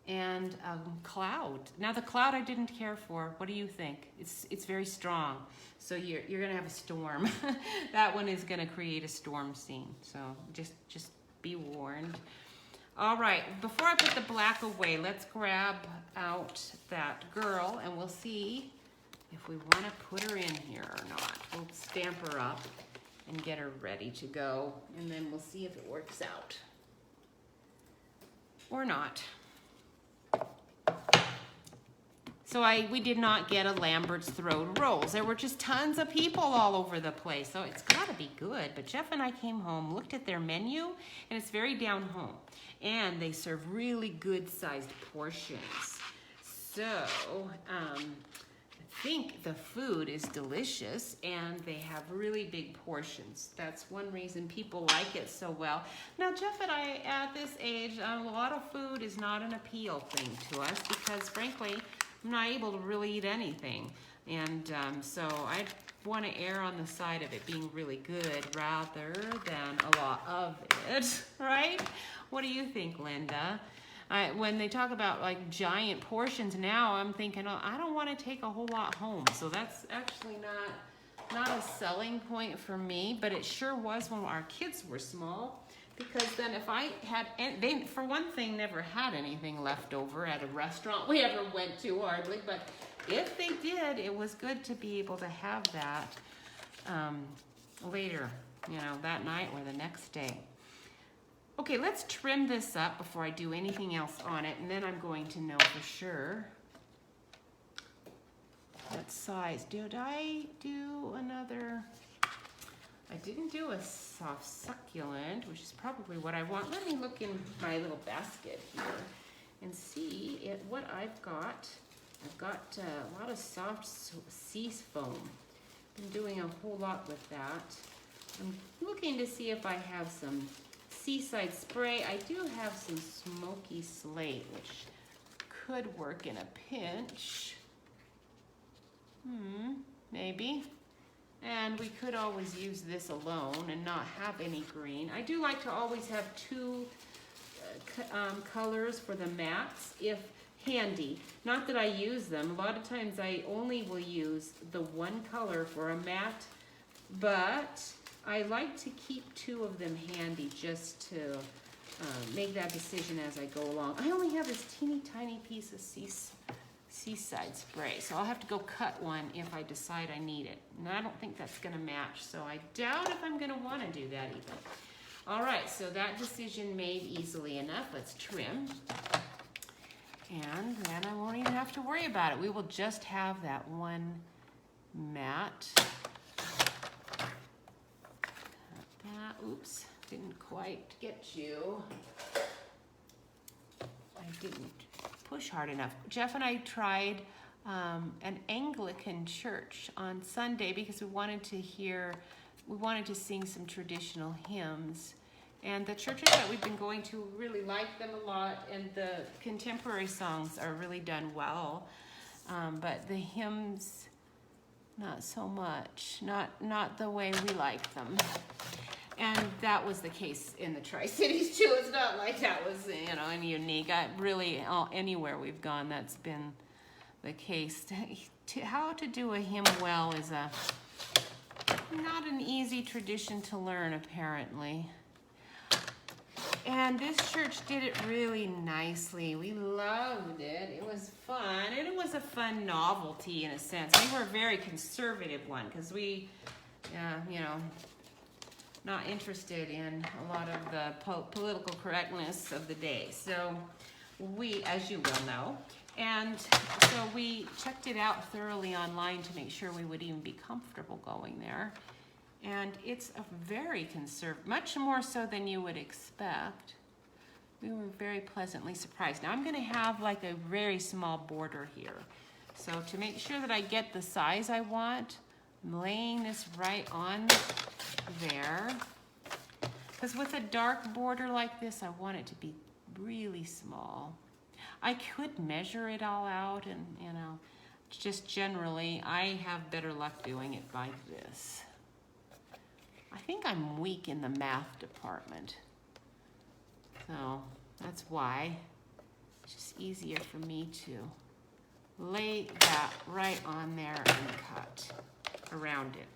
and cloud. Now the cloud I didn't care for. What do you think? It's very strong. So you're gonna have a storm. That one is gonna create a storm scene. So just be warned. All right, before I put the black away, let's grab out that girl and we'll see if we wanna put her in here or not. We'll stamp her up and get her ready to go, and then we'll see if it works out or not. So we did not get a Lambert's Throat rolls. There were just tons of people all over the place, so it's gotta be good. But Jeff and I came home, looked at their menu, and it's very down home. And they serve really good sized portions. So, I think the food is delicious and they have really big portions. That's one reason people like it so well. Now Jeff and I, at this age, a lot of food is not an appeal thing to us because frankly, I'm not able to really eat anything. And so I want to err on the side of it being really good rather than a lot of it, right? What do you think, Linda? When they talk about like giant portions now, I'm thinking, oh, I don't want to take a whole lot home. So that's actually not a selling point for me, but it sure was when our kids were small. Because then if I had, they for one thing never had anything left over at a restaurant we ever went to hardly, but if they did, it was good to be able to have that later, you know, that night or the next day. Okay, let's trim this up before I do anything else on it, and then I'm going to know for sure what size. Did I do another? I didn't do a soft succulent, which is probably what I want. Let me look in my little basket here and see what I've got. I've got a lot of soft sea foam. Been doing a whole lot with that. I'm looking to see if I have some seaside spray. I do have some smoky slate, which could work in a pinch. Maybe. And we could always use this alone and not have any green. I do like to always have two colors for the mattes if handy. Not that I use them. A lot of times I only will use the one color for a matte, but I like to keep two of them handy just to make that decision as I go along. I only have this teeny tiny piece of seaside spray, so I'll have to go cut one if I decide I need it. And I don't think that's gonna match, so I doubt if I'm gonna wanna do that even. All right, so that decision made easily enough. Let's trim. And then I won't even have to worry about it. We will just have that one mat. Cut that, oops, didn't quite get you. I didn't push hard enough. Jeff and I tried an Anglican church on Sunday because we wanted to sing some traditional hymns. And the churches that we've been going to really like them a lot, and the contemporary songs are really done well. But the hymns, not so much, not the way we like them. And that was the case in the Tri-Cities too. It's not like that was, you know, any unique. Anywhere we've gone, that's been the case. How to do a hymn well is not an easy tradition to learn, apparently. And this church did it really nicely. We loved it. It was fun, and it was a fun novelty in a sense. We were a very conservative one because we, you know, not interested in a lot of the political correctness of the day. So we, as you will know, and so we checked it out thoroughly online to make sure we would even be comfortable going there. And it's a very conservative, much more so than you would expect. We were very pleasantly surprised. Now I'm gonna have like a very small border here. So to make sure that I get the size I want, I'm laying this right on there. Because with a dark border like this, I want it to be really small. I could measure it all out and, you know, just generally, I have better luck doing it like this. I think I'm weak in the math department. So that's why. It's just easier for me to lay that right on there and cut around it.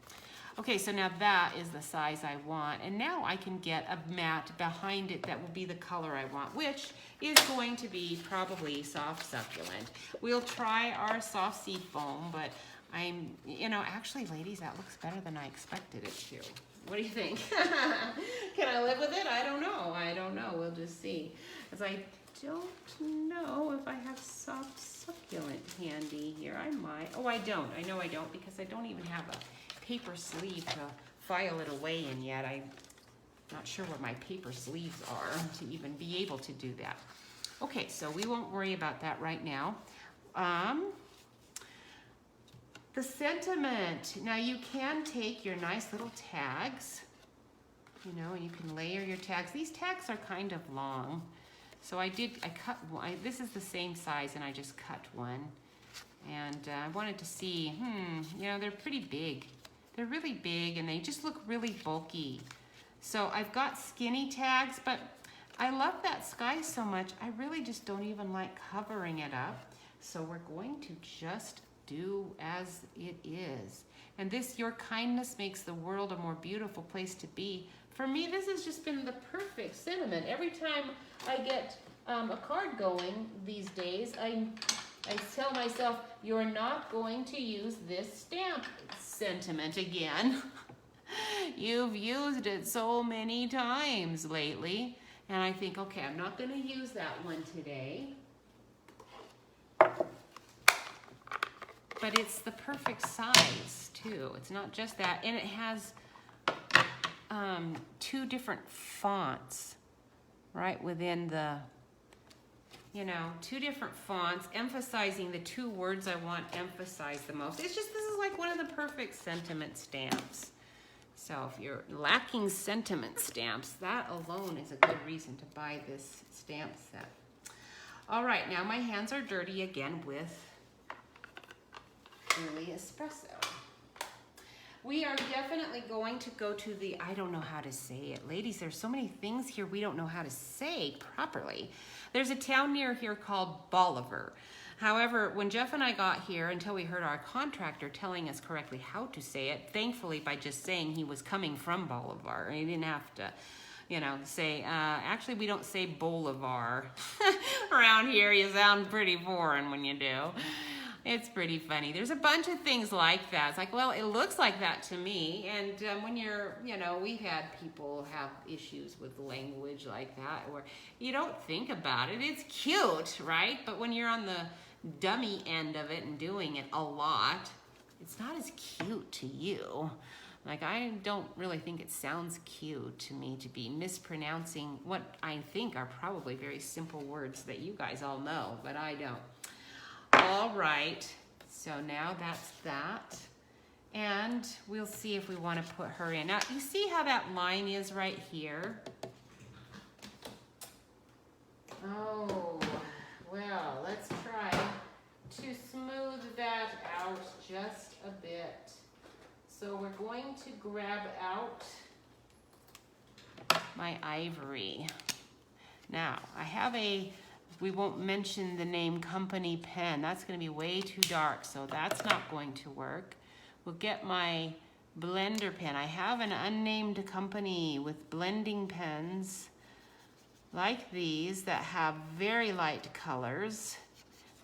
Okay, so now that is the size I want, and now I can get a mat behind it that will be the color I want, which is going to be probably soft succulent. We'll try our soft seed foam, but actually, ladies, that looks better than I expected it to. What do you think? Can I live with it? I don't know. We'll just see. As I don't know if I have soft succulent handy here. I might. Oh, I don't. I know I don't, because I don't even have a paper sleeve to file it away in yet. I'm not sure where my paper sleeves are to even be able to do that. Okay, so we won't worry about that right now. The sentiment. Now you can take your nice little tags, and you can layer your tags. These tags are kind of long. So I cut one. This is the same size, and I just cut one. And I wanted to see, they're pretty big. They're really big, and they just look really bulky. So I've got skinny tags, but I love that sky so much, I really just don't even like covering it up. So we're going to just do as it is. And this, your kindness makes the world a more beautiful place to be. For me, this has just been the perfect sentiment. Every time I get a card going these days, I tell myself, you're not going to use this stamp sentiment again. You've used it so many times lately. And I think, okay, I'm not going to use that one today. But it's the perfect size, too. It's not just that. And it has two different fonts right within the, two different fonts emphasizing the two words I want emphasized the most. It's just, this is like one of the perfect sentiment stamps. So if you're lacking sentiment stamps, that alone is a good reason to buy this stamp set. All right, now my hands are dirty again with early espresso. We are definitely going to go to the, I don't know how to say it. Ladies, there's so many things here we don't know how to say properly. There's a town near here called Bolivar. However, when Jeff and I got here, until we heard our contractor telling us correctly how to say it, thankfully by just saying he was coming from Bolivar, he didn't have to, say, actually we don't say Bolivar. Around here you sound pretty foreign when you do. It's pretty funny. There's a bunch of things like that. It's like, well, it looks like that to me. And when you're, we've had people have issues with language like that where you don't think about it. It's cute, right? But when you're on the dummy end of it and doing it a lot, it's not as cute to you. Like, I don't really think it sounds cute to me to be mispronouncing what I think are probably very simple words that you guys all know, but I don't. All right, so now that's that. And we'll see if we want to put her in. Now, you see how that line is right here? Oh, well, let's try to smooth that out just a bit. So we're going to grab out my ivory. Now, I have we won't mention the name company pen. That's going to be way too dark, so that's not going to work. We'll get my blender pen. I have an unnamed company with blending pens like these that have very light colors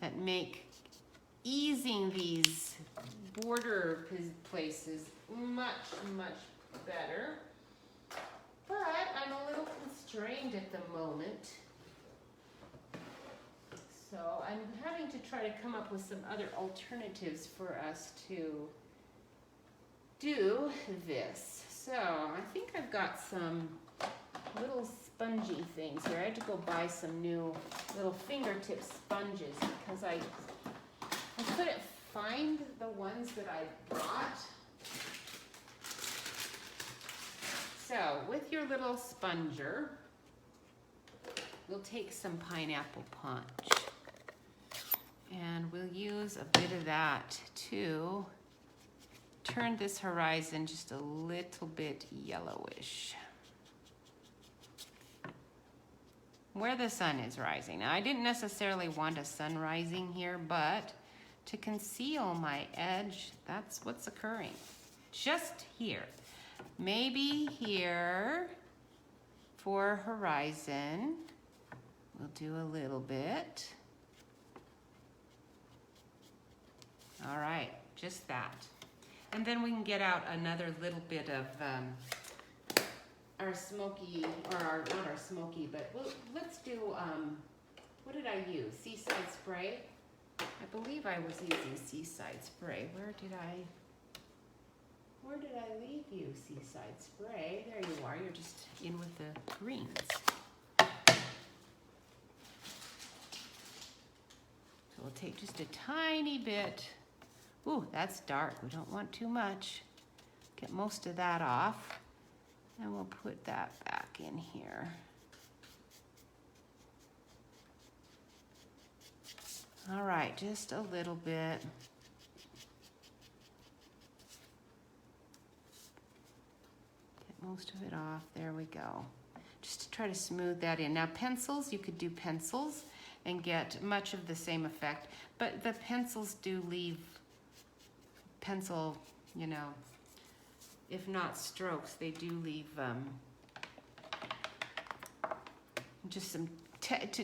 that make easing these border places much, much better. But I'm a little constrained at the moment. So I'm having to try to come up with some other alternatives for us to do this. So I think I've got some little spongy things here. I had to go buy some new little fingertip sponges because I couldn't find the ones that I brought. So with your little sponger, we'll take some pineapple punch. And we'll use a bit of that to turn this horizon just a little bit yellowish. where the sun is rising. Now, I didn't necessarily want a sun rising here, but to conceal my edge, that's what's occurring. Just here. Maybe here for horizon, we'll do a little bit. All right, just that. And then we can get out another little bit of our smoky, or not our smoky, but let's do, what did I use? Seaside spray? I believe I was using Seaside spray. Where did I leave you, Seaside spray? There you are, you're just in with the greens. So we'll take just a tiny bit. Ooh, that's dark, we don't want too much. Get most of that off. And we'll put that back in here. All right, just a little bit. Get most of it off, there we go. Just to try to smooth that in. Now pencils, you could do pencils and get much of the same effect, but the pencils do leave pencil, you know, if not strokes, they do leave just some,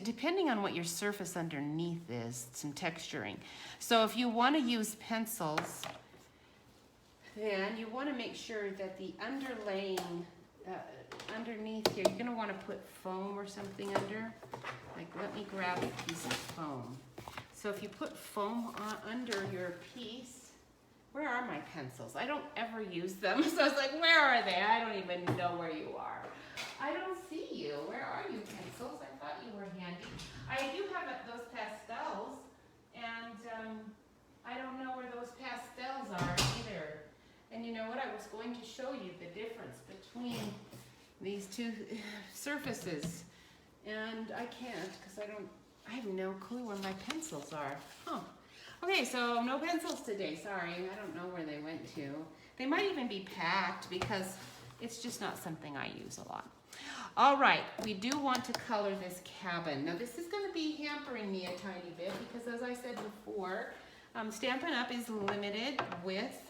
depending on what your surface underneath is, some texturing. So if you want to use pencils, then you want to make sure that the underlaying, underneath here, you're going to want to put foam or something under. Like, let me grab a piece of foam. So if you put foam under your piece, where are my pencils? I don't ever use them. So I was like, where are they? I don't even know where you are. I don't see you. Where are you, pencils? I thought you were handy. I do have those pastels, and I don't know where those pastels are either. And you know what? I was going to show you the difference between these two surfaces. And I can't, because I have no clue where my pencils are. Huh. Okay, so no pencils today, sorry. I don't know where they went to. They might even be packed because it's just not something I use a lot. All right, we do want to color this cabin. Now this is gonna be hampering me a tiny bit because as I said before, Stampin' Up! Is limited with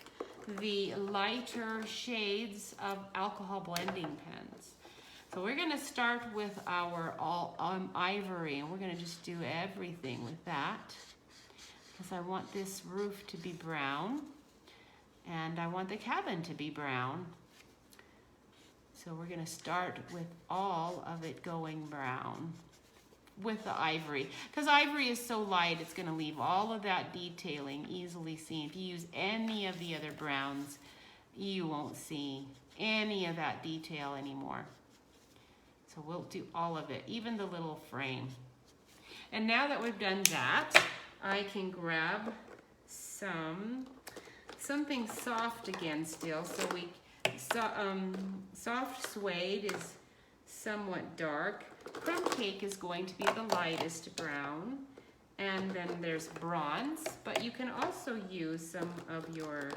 the lighter shades of alcohol blending pens. So we're gonna start with our all ivory, and we're gonna just do everything with that. Because I want this roof to be brown, and I want the cabin to be brown. So we're gonna start with all of it going brown with the ivory. Because ivory is so light, it's gonna leave all of that detailing easily seen. If you use any of the other browns, you won't see any of that detail anymore. So we'll do all of it, even the little frame. And now that we've done that, I can grab something soft again still. So soft suede is somewhat dark. Crumb cake is going to be the lightest brown. And then there's bronze, but you can also use some of your,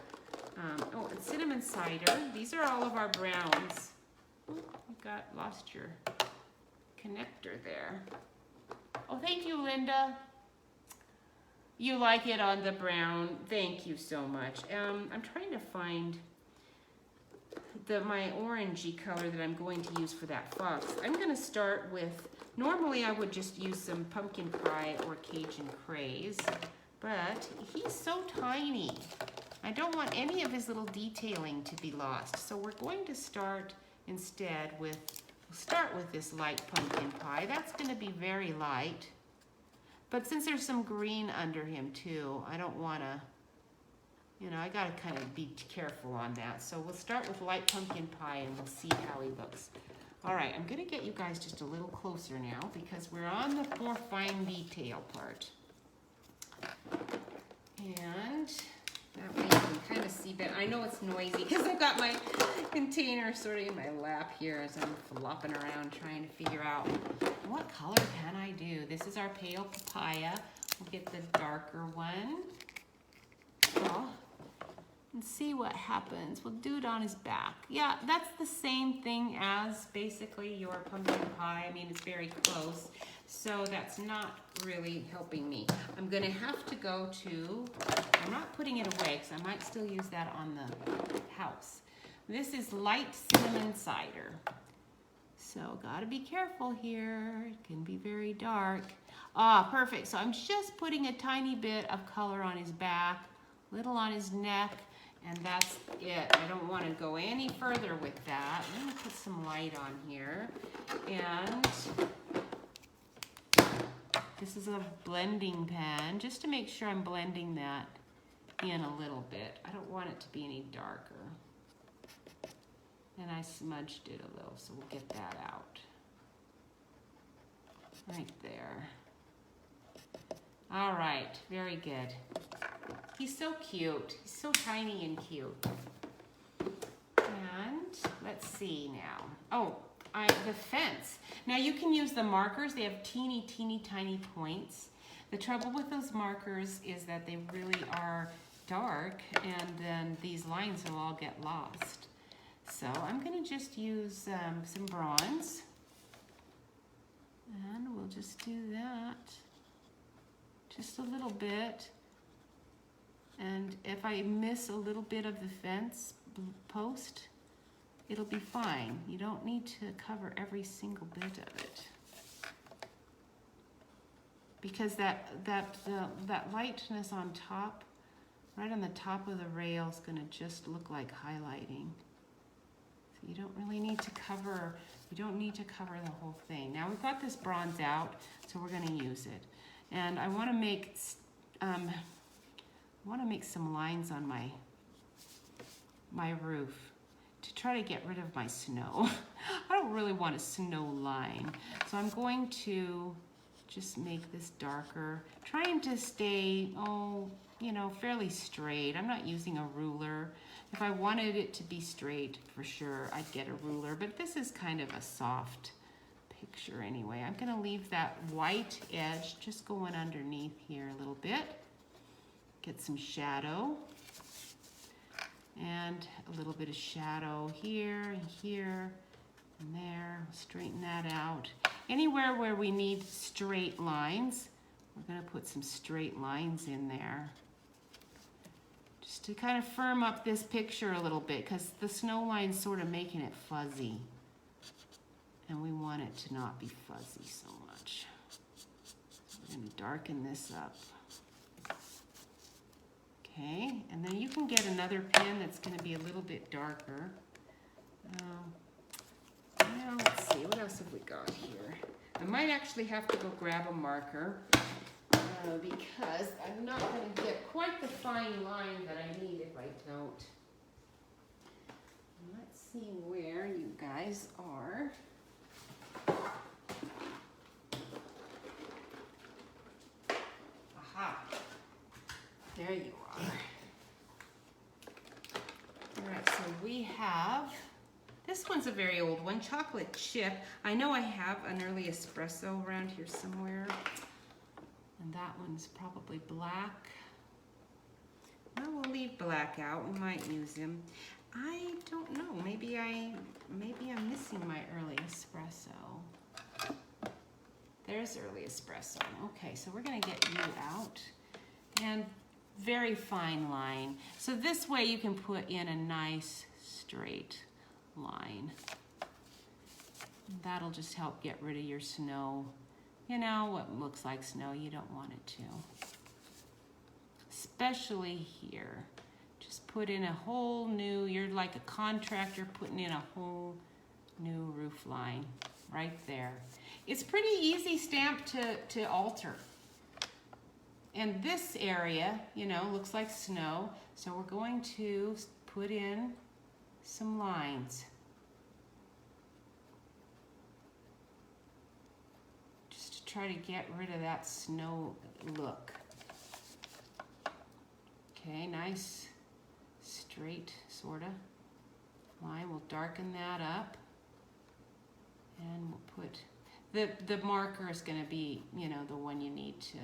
cinnamon cider. These are all of our browns. Oh, you lost your connector there. Oh, thank you, Linda. You like it on the brown. Thank you so much. I'm trying to find my orangey color that I'm going to use for that fox. I'm going to start with, normally I would just use some pumpkin pie or Cajun craze, but he's so tiny. I don't want any of his little detailing to be lost. So we're going to start instead with, we'll start with this light pumpkin pie. That's going to be very light. But since there's some green under him too, I don't want to, you know, I got to kind of be careful on that. So we'll start with light pumpkin pie and we'll see how he looks. All right, I'm going to get you guys just a little closer now because we're on the more fine detail part. And that way you can kind of see better. I know it's noisy because I've got my container sort of in my lap here as I'm flopping around trying to figure out what color can I do. This is our pale papaya. We'll get the darker one. Oh, and see what happens. We'll do it on his back. Yeah, that's the same thing as basically your pumpkin pie. I mean, it's very close. So that's not really helping me. I'm gonna have to go to, I'm not putting it away because I might still use that on the house. This is light cinnamon cider. So gotta be careful here. It can be very dark. Ah, perfect. So I'm just putting a tiny bit of color on his back, little on his neck, and that's it. I don't want to go any further with that. I'm gonna put some light on here. And this is a blending pan, just to make sure I'm blending that in a little bit. I don't want it to be any darker. And I smudged it a little, so we'll get that out. Right there. All right, very good. He's so cute. He's so tiny and cute. And let's see now. Oh, the fence. Now you can use the markers. They have teeny, teeny, tiny points. The trouble with those markers is that they really are dark, and then these lines will all get lost. So I'm gonna just use some bronze, and we'll just do that. Just a little bit. And if I miss a little bit of the fence post, it'll be fine. You don't need to cover every single bit of it. Because that lightness on top, right on the top of the rail, is gonna just look like highlighting. So you don't really need to cover, you don't need to cover the whole thing. Now we've got this bronze out, so we're gonna use it. And I wanna make some lines on my roof to try to get rid of my snow. I don't really want a snow line. So I'm going to just make this darker, trying to stay, fairly straight. I'm not using a ruler. If I wanted it to be straight, for sure, I'd get a ruler, but this is kind of a soft picture anyway. I'm gonna leave that white edge just going underneath here a little bit. Get some shadow, and a little bit of shadow here and here and there. Straighten that out. Anywhere where we need straight lines, we're gonna put some straight lines in there. Just to kind of firm up this picture a little bit, because the snow line's sort of making it fuzzy. And we want it to not be fuzzy so much. So we're gonna darken this up. Okay, and then you can get another pen that's going to be a little bit darker. Now let's see, what else have we got here? I might actually have to go grab a marker because I'm not going to get quite the fine line that I need if I don't. Let's see where you guys are. Aha, there you are. All right, so we have, this one's a very old one, chocolate chip. I know I have an early espresso around here somewhere, and that one's probably black. Well, we'll leave black out. We might use him. I don't know. Maybe I'm missing my early espresso. There's early espresso. Okay, so we're gonna get you out. And very fine line. So this way you can put in a nice straight line. That'll just help get rid of your snow. You know, what looks like snow, you don't want it to. Especially here. Just put in a whole new, you're like a contractor putting in a whole new roof line right there. It's pretty easy stamp to alter. And this area, looks like snow, so we're going to put in some lines. Just to try to get rid of that snow look. Okay, nice straight sorta line. We'll darken that up, and we'll put the marker is going to be, the one you need to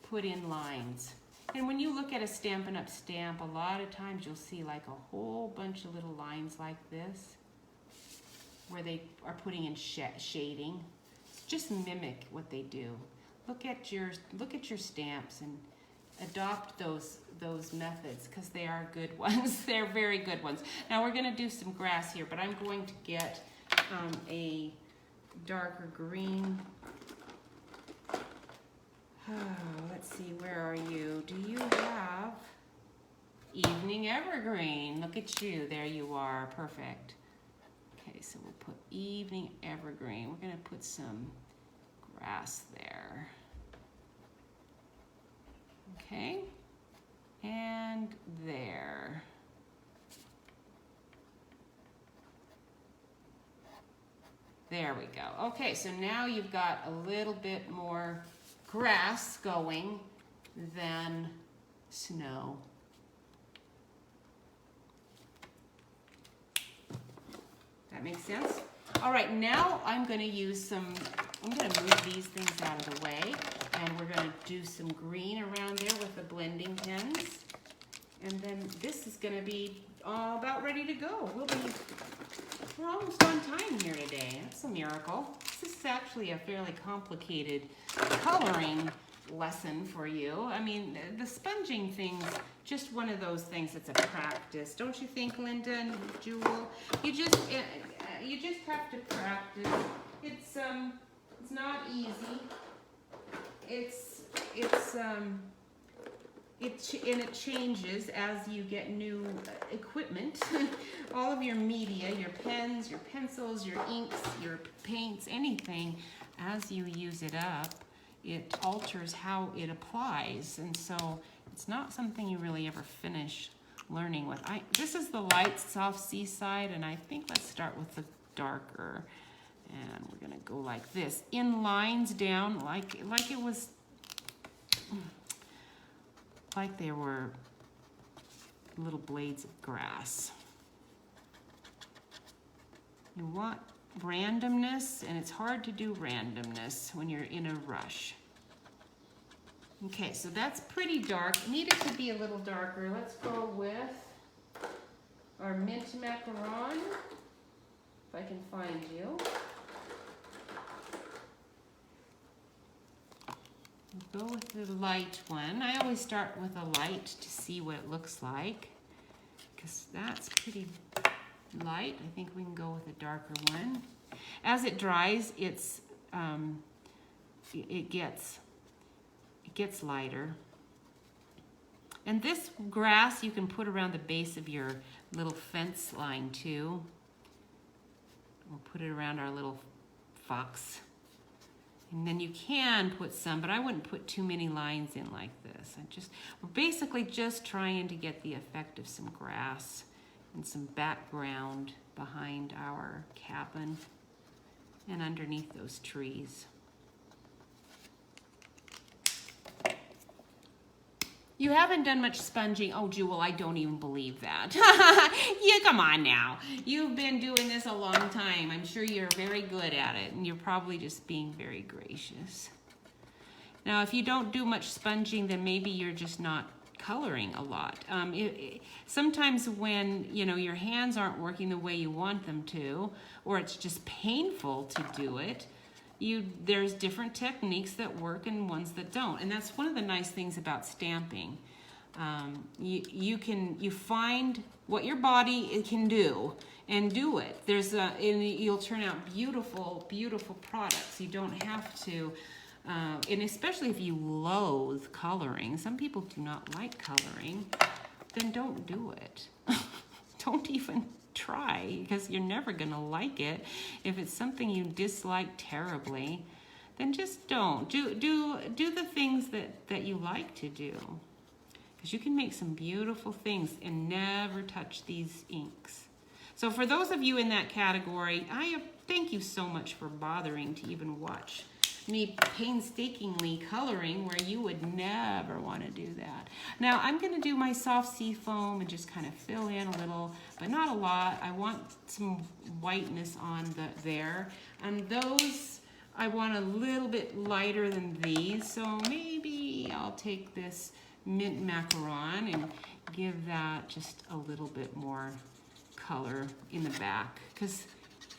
put in lines. And when you look at a Stampin' Up! Stamp, a lot of times you'll see like a whole bunch of little lines like this where they are putting in shading. Just mimic what they do. Look at your stamps and adopt those methods, because they are good ones. They're very good ones. Now we're going to do some grass here, but I'm going to get a darker green. Let's see, where are you? Do you have Evening Evergreen? Look at you. There you are. Perfect. Okay, so we'll put Evening Evergreen. We're going to put some grass there. Okay, and there. There we go. Okay, so now you've got a little bit more grass going than snow. That makes sense? All right, now I'm going to use I'm going to move these things out of the way, and we're going to do some green around there with the blending pens. And then this is going to be all about ready to go. We're almost on time here today. That's a miracle. This is actually a fairly complicated coloring lesson for you. I mean, the sponging thing's just one of those things that's a practice. Don't you think, Linda and Jewel? You just have to practice. It's not easy. It changes as you get new equipment. All of your media, your pens, your pencils, your inks, your paints, anything, as you use it up, it alters how it applies. And so it's not something you really ever finish learning with. This is the light soft seaside, and I think let's start with the darker. And we're gonna go like this, in lines down, like it was, like there were little blades of grass. You want randomness, and it's hard to do randomness when you're in a rush. Okay, so that's pretty dark. Need it to be a little darker. Let's go with our mint macaron, if I can find you. We'll go with the light one. I always start with a light to see what it looks like, because that's pretty light. I think we can go with a darker one. As it dries, it gets lighter. And this grass you can put around the base of your little fence line too. We'll put it around our little fox. And then you can put some, but I wouldn't put too many lines in like this. We're basically just trying to get the effect of some grass and some background behind our cabin and underneath those trees. You haven't done much sponging. Oh, Jewel, I don't even believe that. Yeah, come on now. You've been doing this a long time. I'm sure you're very good at it, and you're probably just being very gracious. Now, if you don't do much sponging, then maybe you're just not coloring a lot. Sometimes when, your hands aren't working the way you want them to, or it's just painful to do it, there's different techniques that work and ones that don't. And that's one of the nice things about stamping. You find what your body can do and do it. And you'll turn out beautiful, beautiful products. You don't have to, and especially if you loathe coloring. Some people do not like coloring, then don't do it. Don't even try, because you're never gonna like it. If it's something you dislike terribly, then just don't. Do the things that you like to do, because you can make some beautiful things and never touch these inks. So for those of you in that category, I thank you so much for bothering to even watch me painstakingly coloring where you would never want to do that. Now I'm going to do my soft sea foam and just kind of fill in a little, but not a lot. I want some whiteness on there. And those I want a little bit lighter than these, so maybe I'll take this mint macaron and give that just a little bit more color in the back, because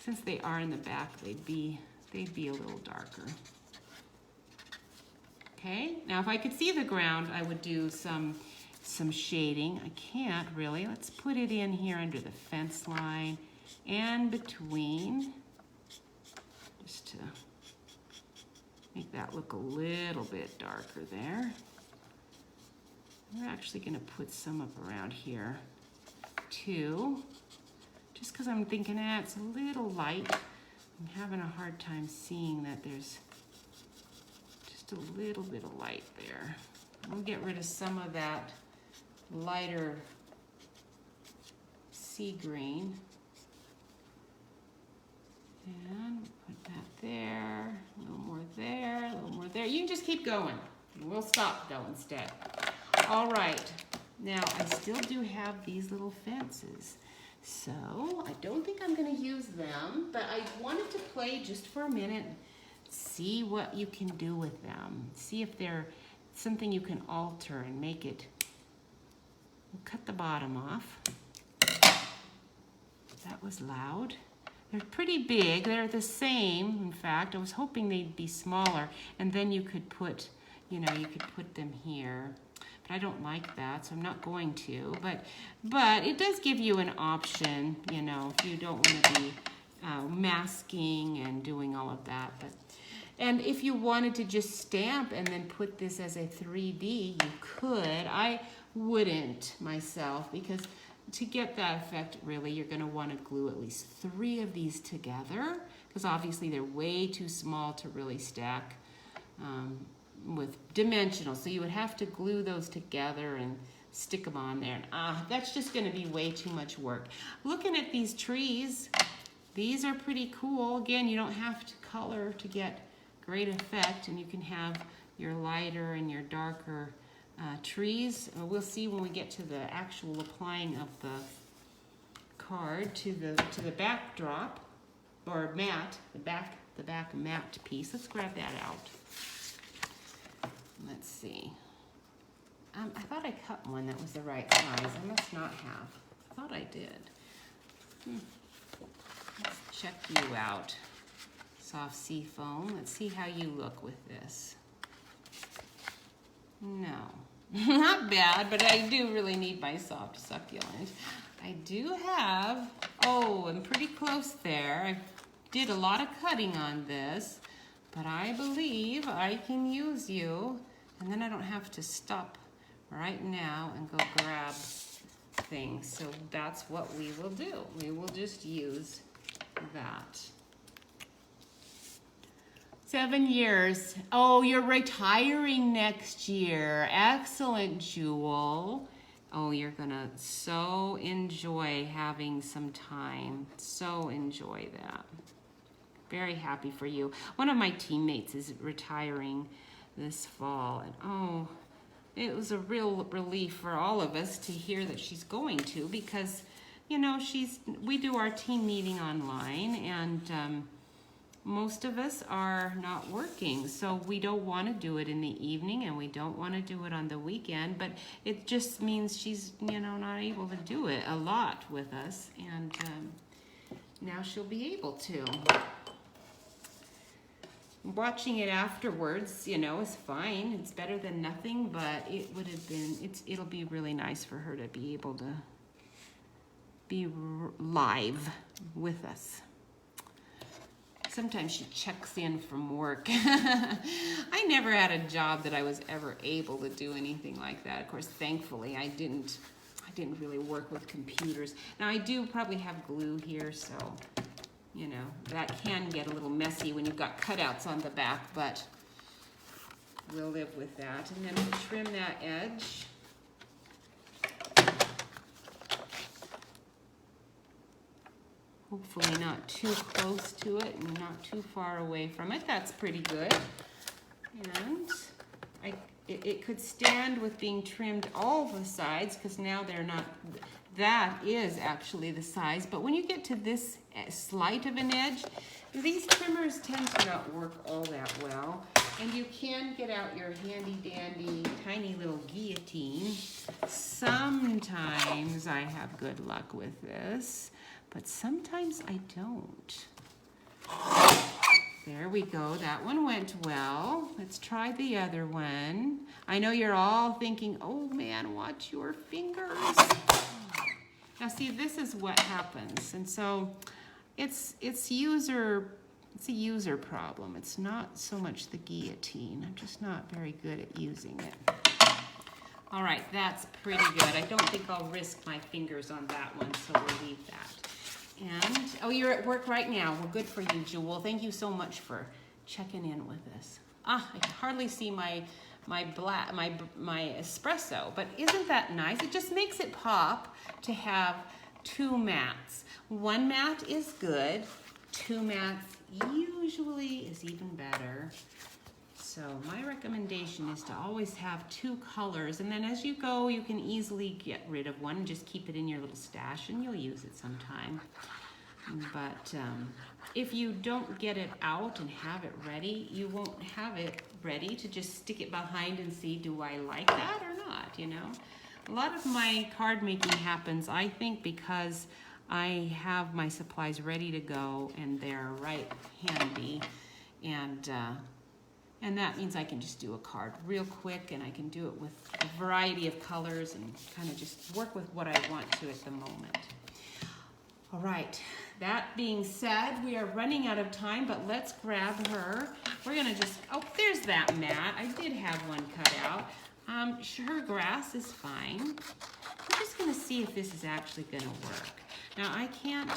since they are in the back, they'd be a little darker. Okay, now if I could see the ground, I would do some shading. I can't really. Let's put it in here under the fence line and between, just to make that look a little bit darker there. We're actually going to put some up around here too, just because I'm thinking it's a little light. I'm having a hard time seeing that there's just a little bit of light there. We'll get rid of some of that lighter sea green. And put that there, a little more there, a little more there. You can just keep going. We'll stop though instead. All right, now I still do have these little fences. So I don't think I'm gonna use them, but I wanted to play just for a minute, see what you can do with them. See if they're something you can alter and make it. We'll cut the bottom off. That was loud. They're pretty big. They're the same, in fact. I was hoping they'd be smaller, and then you could put, you know, you could put them here. But I don't like that, so I'm not going to. But it does give you an option, you know, if you don't want to be masking and doing all of that. And if you wanted to just stamp and then put this as a 3D, you could. I wouldn't myself, because to get that effect, really, you're going to want to glue at least 3 of these together, because obviously they're way too small to really stack with dimensional. So you would have to glue those together and stick them on there. And that's just going to be way too much work. Looking at these trees, these are pretty cool. Again, you don't have to color to get great effect, and you can have your lighter and your darker trees. We'll see when we get to the actual applying of the card to the backdrop or mat, the back mat piece. Let's grab that out. Let's see. I thought I cut one that was the right size. I must not have. I thought I did. Let's check you out. Soft sea foam. Let's see how you look with this. No, not bad, but I do really need my soft succulent. I do have, I'm pretty close there. I did a lot of cutting on this, but I believe I can use you, and then I don't have to stop right now and go grab things. So that's what we will do. We will just use that. 7 years. Oh, you're retiring next year. Excellent, Jewel. Oh, you're gonna so enjoy having some time. So enjoy that. Very happy for you. One of my teammates is retiring this fall, and it was a real relief for all of us to hear that she's going to, because, you know, we do our team meeting online, and most of us are not working, so we don't want to do it in the evening, and we don't want to do it on the weekend, but it just means she's, you know, not able to do it a lot with us, and now she'll be able to. Watching it afterwards, you know, is fine. It's better than nothing, but it would have been, it'll be really nice for her to be able to be live with us. Sometimes she checks in from work. I never had a job that I was ever able to do anything like that. Of course, thankfully, I didn't really work with computers. Now, I do probably have glue here, so, you know, that can get a little messy when you've got cutouts on the back, but we'll live with that. And then we'll trim that edge. Hopefully not too close to it and not too far away from it. That's pretty good. And it could stand with being trimmed all the sides, because now they're not, that is actually the size. But when you get to this slight of an edge, these trimmers tend to not work all that well. And you can get out your handy dandy tiny little guillotine. Sometimes I have good luck with this, but sometimes I don't. There we go, that one went well. Let's try the other one. I know you're all thinking, oh man, watch your fingers. Now see, this is what happens. And so it's a user problem. It's not so much the guillotine. I'm just not very good at using it. All right, that's pretty good. I don't think I'll risk my fingers on that one, so we'll leave that. And, oh, you're at work right now. Well, good for you, Jewel. Thank you so much for checking in with us. I can hardly see my espresso, but isn't that nice? It just makes it pop to have two mats. One mat is good. Two mats usually is even better. So my recommendation is to always have two colors, and then as you go, you can easily get rid of one and just keep it in your little stash, and you'll use it sometime. But if you don't get it out and have it ready, you won't have it ready to just stick it behind and see, do I like that or not, you know? A lot of my card making happens, I think, because I have my supplies ready to go and they're right handy, and that means I can just do a card real quick, and I can do it with a variety of colors and kind of just work with what I want to at the moment. All right, that being said, we are running out of time, but let's grab her. We're gonna just, oh, there's that mat. I did have one cut out. Her grass is fine. I'm just gonna see if this is actually gonna work. Now I can't,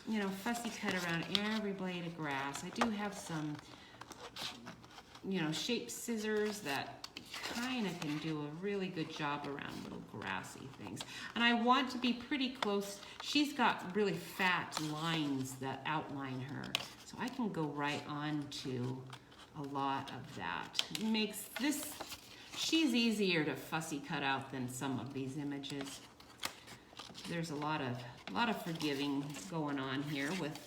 you know, fussy cut around every blade of grass. I do have some, you know, shaped scissors that kind of can do a really good job around little grassy things. And I want to be pretty close. She's got really fat lines that outline her, so I can go right on to a lot of that. It makes this, she's easier to fussy cut out than some of these images. There's a lot of forgiving going on here with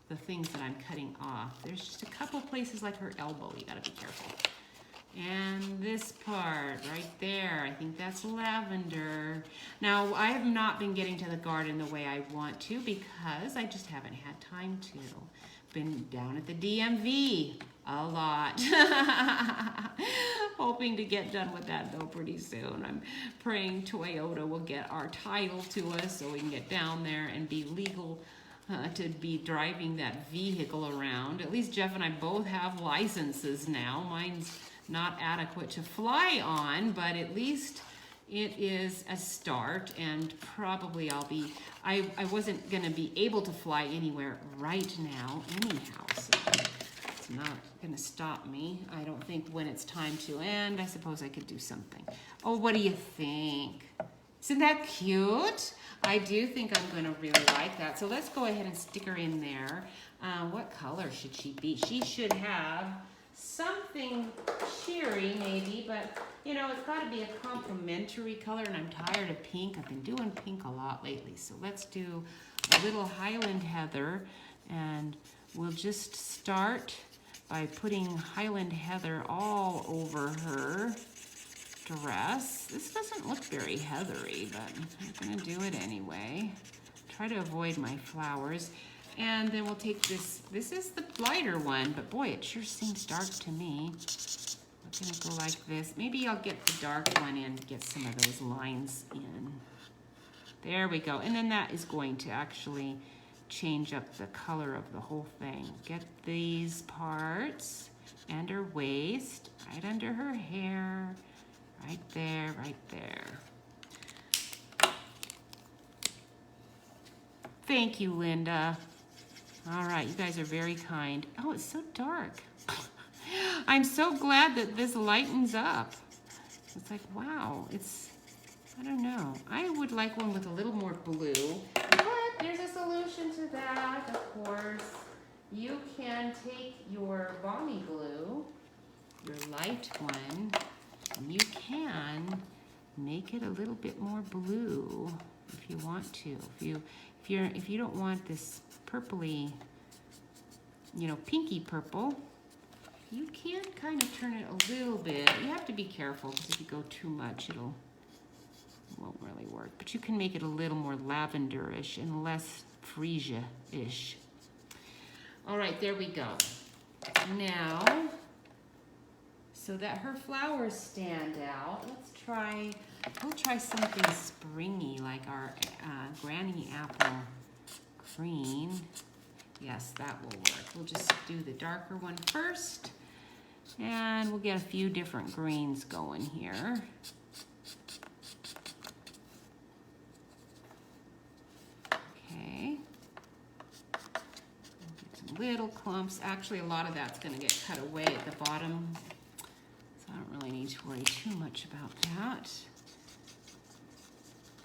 the things that I'm cutting off. There's just a couple places like her elbow, you gotta be careful. And this part right there, I think that's lavender. Now, I have not been getting to the garden the way I want to because I just haven't had time to. Been down at the DMV a lot. Hoping to get done with that though pretty soon. I'm praying Toyota will get our title to us so we can get down there and be legal to be driving that vehicle around. At least Jeff and I both have licenses now. Mine's not adequate to fly on, but at least it is a start, and probably I'll be, I wasn't gonna be able to fly anywhere right now anyhow, so it's not gonna stop me, I don't think, when it's time to, and I suppose I could do something. Oh, what do you think? Isn't that cute? I do think I'm gonna really like that. So let's go ahead and stick her in there. What color should she be? She should have something cheery maybe, but you know, it's gotta be a complementary color, and I'm tired of pink. I've been doing pink a lot lately. So let's do a little Highland Heather, and we'll just start by putting Highland Heather all over her dress. This doesn't look very heathery, but I'm gonna do it anyway. Try to avoid my flowers. And then we'll take this is the lighter one, but boy, it sure seems dark to me. I'm gonna go like this. Maybe I'll get the dark one in to get some of those lines in. There we go. And then that is going to actually change up the color of the whole thing. Get these parts and her waist, right under her hair, right there, right there. Thank you, Linda. All right, you guys are very kind. Oh, it's so dark. I'm so glad that this lightens up. It's like, wow, it's, I don't know. I would like one with a little more blue, but there's a solution to that, of course. You can take your balmy blue, your light one, and you can make it a little bit more blue if you want to. If you don't want this purpley, you know, pinky purple, you can kind of turn it a little bit. You have to be careful because if you go too much, it won't really work. But you can make it a little more lavenderish and less freesia-ish. All right, there we go. Now, so that her flowers stand out, we'll try something springy like our Granny Apple Green. Yes, that will work. We'll just do the darker one first, and we'll get a few different greens going here. Okay. Get some little clumps. Actually, a lot of that's going to get cut away at the bottom, so I don't really need to worry too much about that.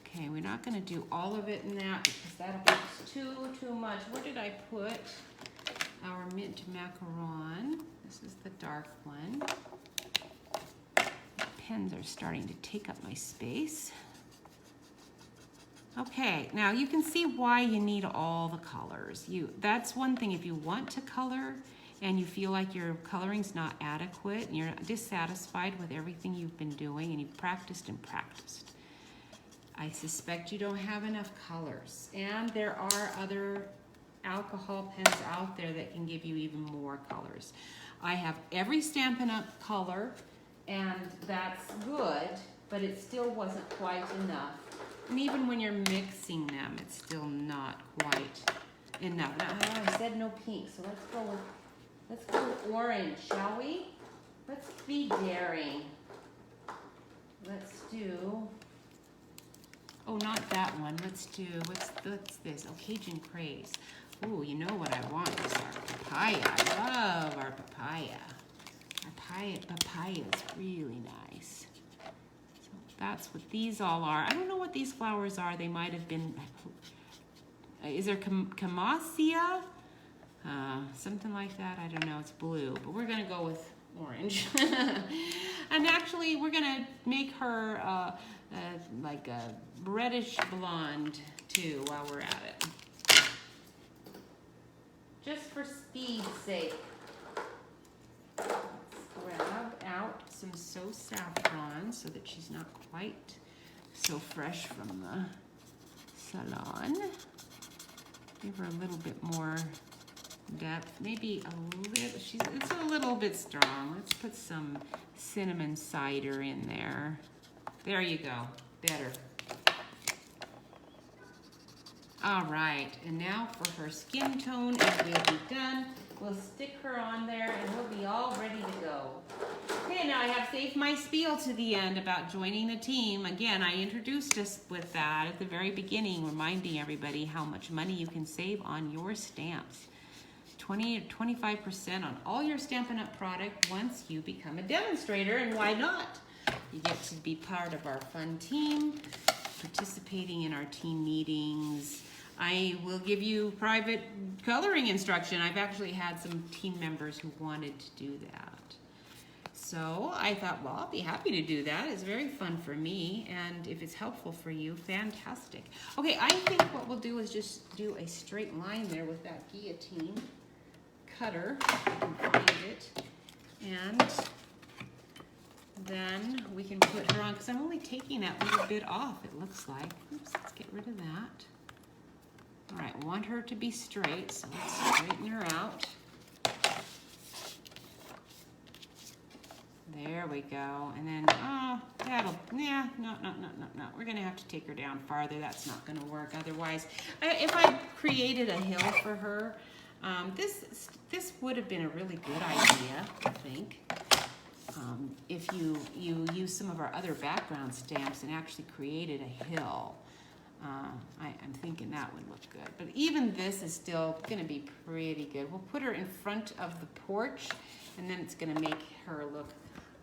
Okay, we're not going to do all of it in that because that'll be too much. Where did I put our mint macaron? This is the dark one. The pens are starting to take up my space. Okay, now you can see why you need all the colors. That's one thing. If you want to color and you feel like your coloring's not adequate and you're dissatisfied with everything you've been doing and you've practiced and practiced, I suspect you don't have enough colors. And there are other alcohol pens out there that can give you even more colors. I have every Stampin' Up! Color, and that's good, but it still wasn't quite enough. And even when you're mixing them, it's still not quite enough. Now, I said no pink, so let's go with orange, shall we? Let's be daring. Let's do, oh, not that one. Let's do, what's this? Oh, Cajun Craze. Oh, you know what I want is our papaya. I love our papaya. Our papaya is really nice. So that's what these all are. I don't know what these flowers are. They might have been, is there camassia? Something like that. I don't know. It's blue, but we're going to go with orange. And actually, we're going to make her like a reddish blonde too while we're at it. Just for speed's sake. Let's grab out some So Saffron so that she's not quite so fresh from the salon. Give her a little bit more depth, maybe a little, it's a little bit strong. Let's put some cinnamon cider in there. There you go, better. All right, and now for her skin tone, and we'll be done. We'll stick her on there and we'll be all ready to go. Okay, now I have saved my spiel to the end about joining the team. Again, I introduced us with that at the very beginning, reminding everybody how much money you can save on your stamps. 20 to 25% on all your Stampin' Up! Product once you become a demonstrator, and why not? You get to be part of our fun team, participating in our team meetings. I will give you private coloring instruction. I've actually had some team members who wanted to do that. So I thought, well, I'll be happy to do that. It's very fun for me, and if it's helpful for you, fantastic. Okay, I think what we'll do is just do a straight line there with that guillotine cutter, if I can find it, and then we can put her on, because I'm only taking that little bit off, it looks like. Oops, let's get rid of that. All right, I want her to be straight, so let's straighten her out. There we go, and then, oh, that'll, yeah, no. We're gonna have to take her down farther. That's not gonna work otherwise. If I created a hill for her, this would have been a really good idea, I think. If you use some of our other background stamps and actually created a hill. I'm thinking that would look good. But even this is still going to be pretty good. We'll put her in front of the porch, and then it's going to make her look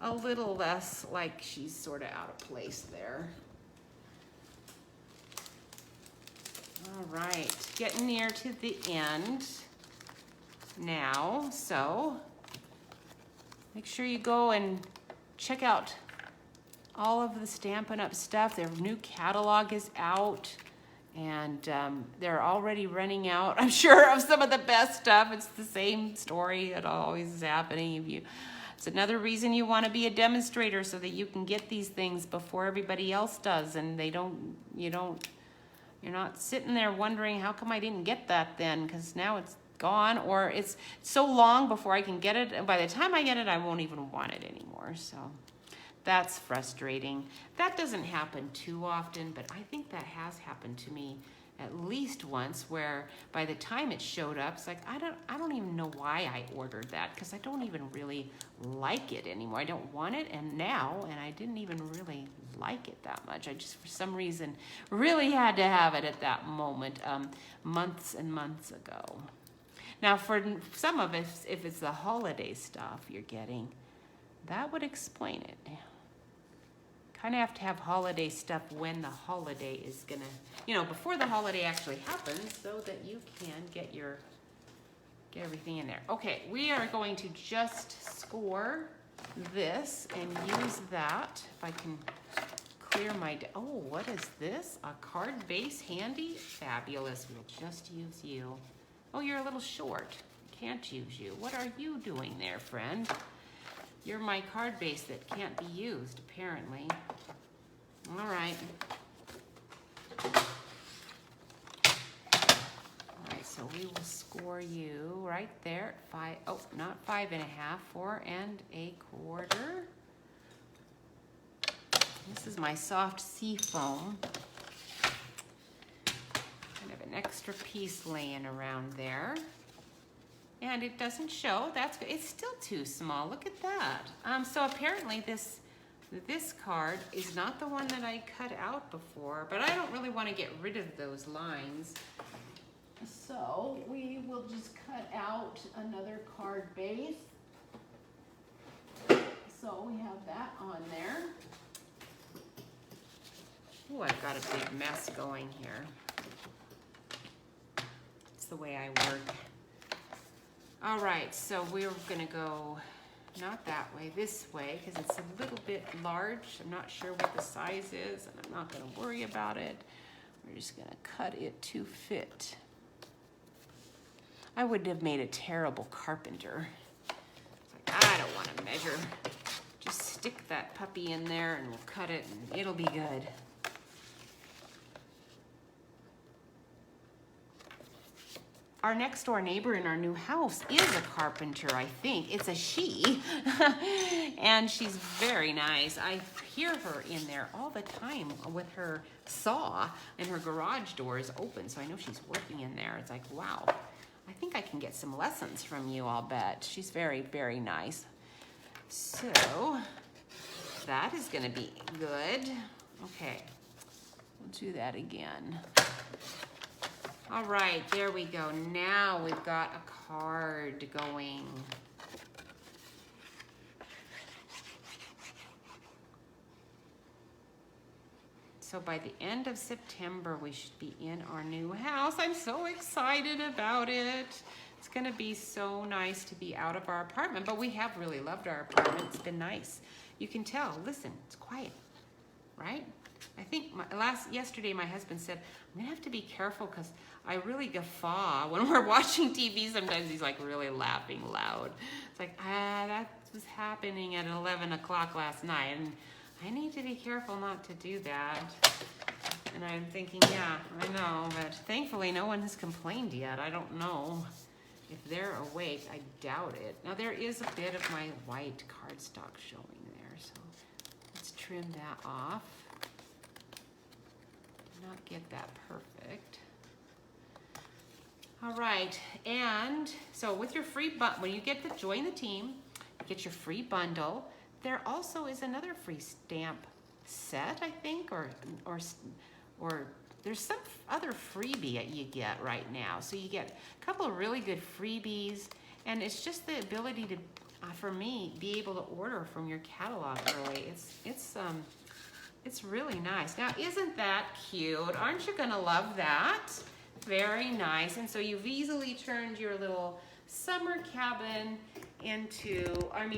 a little less like she's sort of out of place there. All right, getting near to the end now. So make sure you go and check out all of the Stampin' Up! Stuff. Their new catalog is out. And they're already running out, I'm sure, of some of the best stuff. It's the same story that always is happening. It's another reason you want to be a demonstrator, so that you can get these things before everybody else does, and you're not sitting there wondering, how come I didn't get that then? Because now it's gone, or it's so long before I can get it, and by the time I get it, I won't even want it anymore. So that's frustrating. That doesn't happen too often, but I think that has happened to me at least once, where by the time it showed up, it's like, I don't even know why I ordered that, because I don't even really like it anymore. I don't want it, and I didn't even really like it that much. I just, for some reason, really had to have it at that moment, months and months ago. Now, for some of us, if it's the holiday stuff you're getting, that would explain it. Kind of have to have holiday stuff when the holiday is gonna, before the holiday actually happens, so that you can get everything in there. Okay, we are going to just score this and use that. If I can clear my, oh, what is this? A card base handy? Fabulous, we'll just use you. Oh, you're a little short. Can't use you. What are you doing there, friend? You're my card base that can't be used, apparently. All right. All right, so we will score you right there at 5. Oh, not 5 1/2, 4 1/4. This is my soft sea foam. Kind of an extra piece laying around there. And it doesn't show. That's good. It's still too small. Look at that. So apparently this card is not the one that I cut out before, but I don't really want to get rid of those lines. So we will just cut out another card base. So we have that on there. Oh, I've got a big mess going here. It's the way I work. All right, so we're gonna go not that way, this way, because it's a little bit large. I'm not sure what the size is, and I'm not gonna worry about it. We're just gonna cut it to fit. I would have made a terrible carpenter. It's like, I don't wanna measure. Just stick that puppy in there and we'll cut it and it'll be good. Our next door neighbor in our new house is a carpenter, I think. It's a she, and she's very nice. I hear her in there all the time with her saw, and her garage door is open, so I know she's working in there. It's like, wow, I think I can get some lessons from you, I'll bet. She's very, very nice. So that is gonna be good. Okay, we'll do that again. All right, there we go. Now we've got a card going. So by the end of September, we should be in our new house. I'm so excited about it. It's gonna be so nice to be out of our apartment, but we have really loved our apartment. It's been nice. You can tell, listen, it's quiet, right? I think yesterday my husband said, I'm gonna have to be careful because I really guffaw when we're watching TV. Sometimes he's like really laughing loud. It's like, that was happening at 11 o'clock last night, and I need to be careful not to do that. And I'm thinking, yeah, I know, but thankfully no one has complained yet. I don't know if they're awake. I doubt it. Now there is a bit of my white cardstock showing there, so let's trim that off. Not get that perfect. All right, and so with your free when you get to join the team, you get your free bundle. There also is another free stamp set, I think, or there's some other freebie that you get right now. So you get a couple of really good freebies, and it's just the ability to, for me, be able to order from your catalog early. It's really nice. Now, isn't that cute? Aren't you gonna love that? Very nice. And so you've easily turned your little summer cabin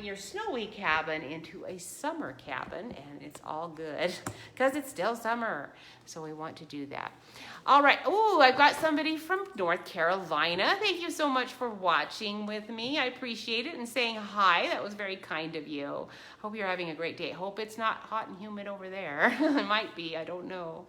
your snowy cabin into a summer cabin, and it's all good because it's still summer. So we want to do that. All right. Oh, I've got somebody from North Carolina. Thank you so much for watching with me. I appreciate it, and saying hi. That was very kind of you. Hope you're having a great day. Hope it's not hot and humid over there. It might be. I don't know.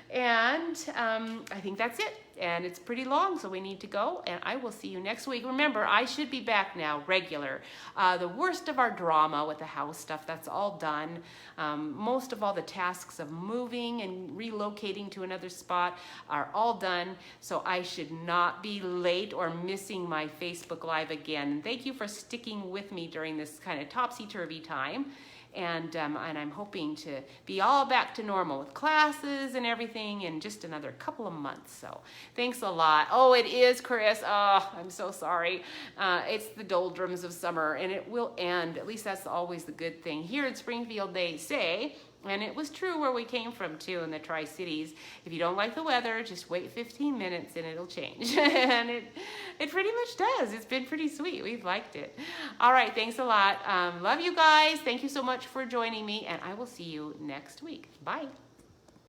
And I think that's it. And it's pretty long, so we need to go. And I will see you next week. Remember, I should be back now, regular. The worst of our drama with the house stuff, that's all done. Most of all the tasks of moving and relocating to another spot are all done. So I should not be late or missing my Facebook Live again. And thank you for sticking with me during this kind of topsy-turvy time. And I'm hoping to be all back to normal with classes and everything in just another couple of months. So thanks a lot. Oh, it is, Chris. Oh, I'm so sorry. It's the doldrums of summer, and it will end. At least that's always the good thing. Here in Springfield, they say, and it was true where we came from too in the Tri-Cities, if you don't like the weather, just wait 15 minutes and it'll change. And it pretty much does. It's been pretty sweet. We've liked it. All right, thanks a lot. Love you guys. Thank you so much for joining me, and I will see you next week. Bye.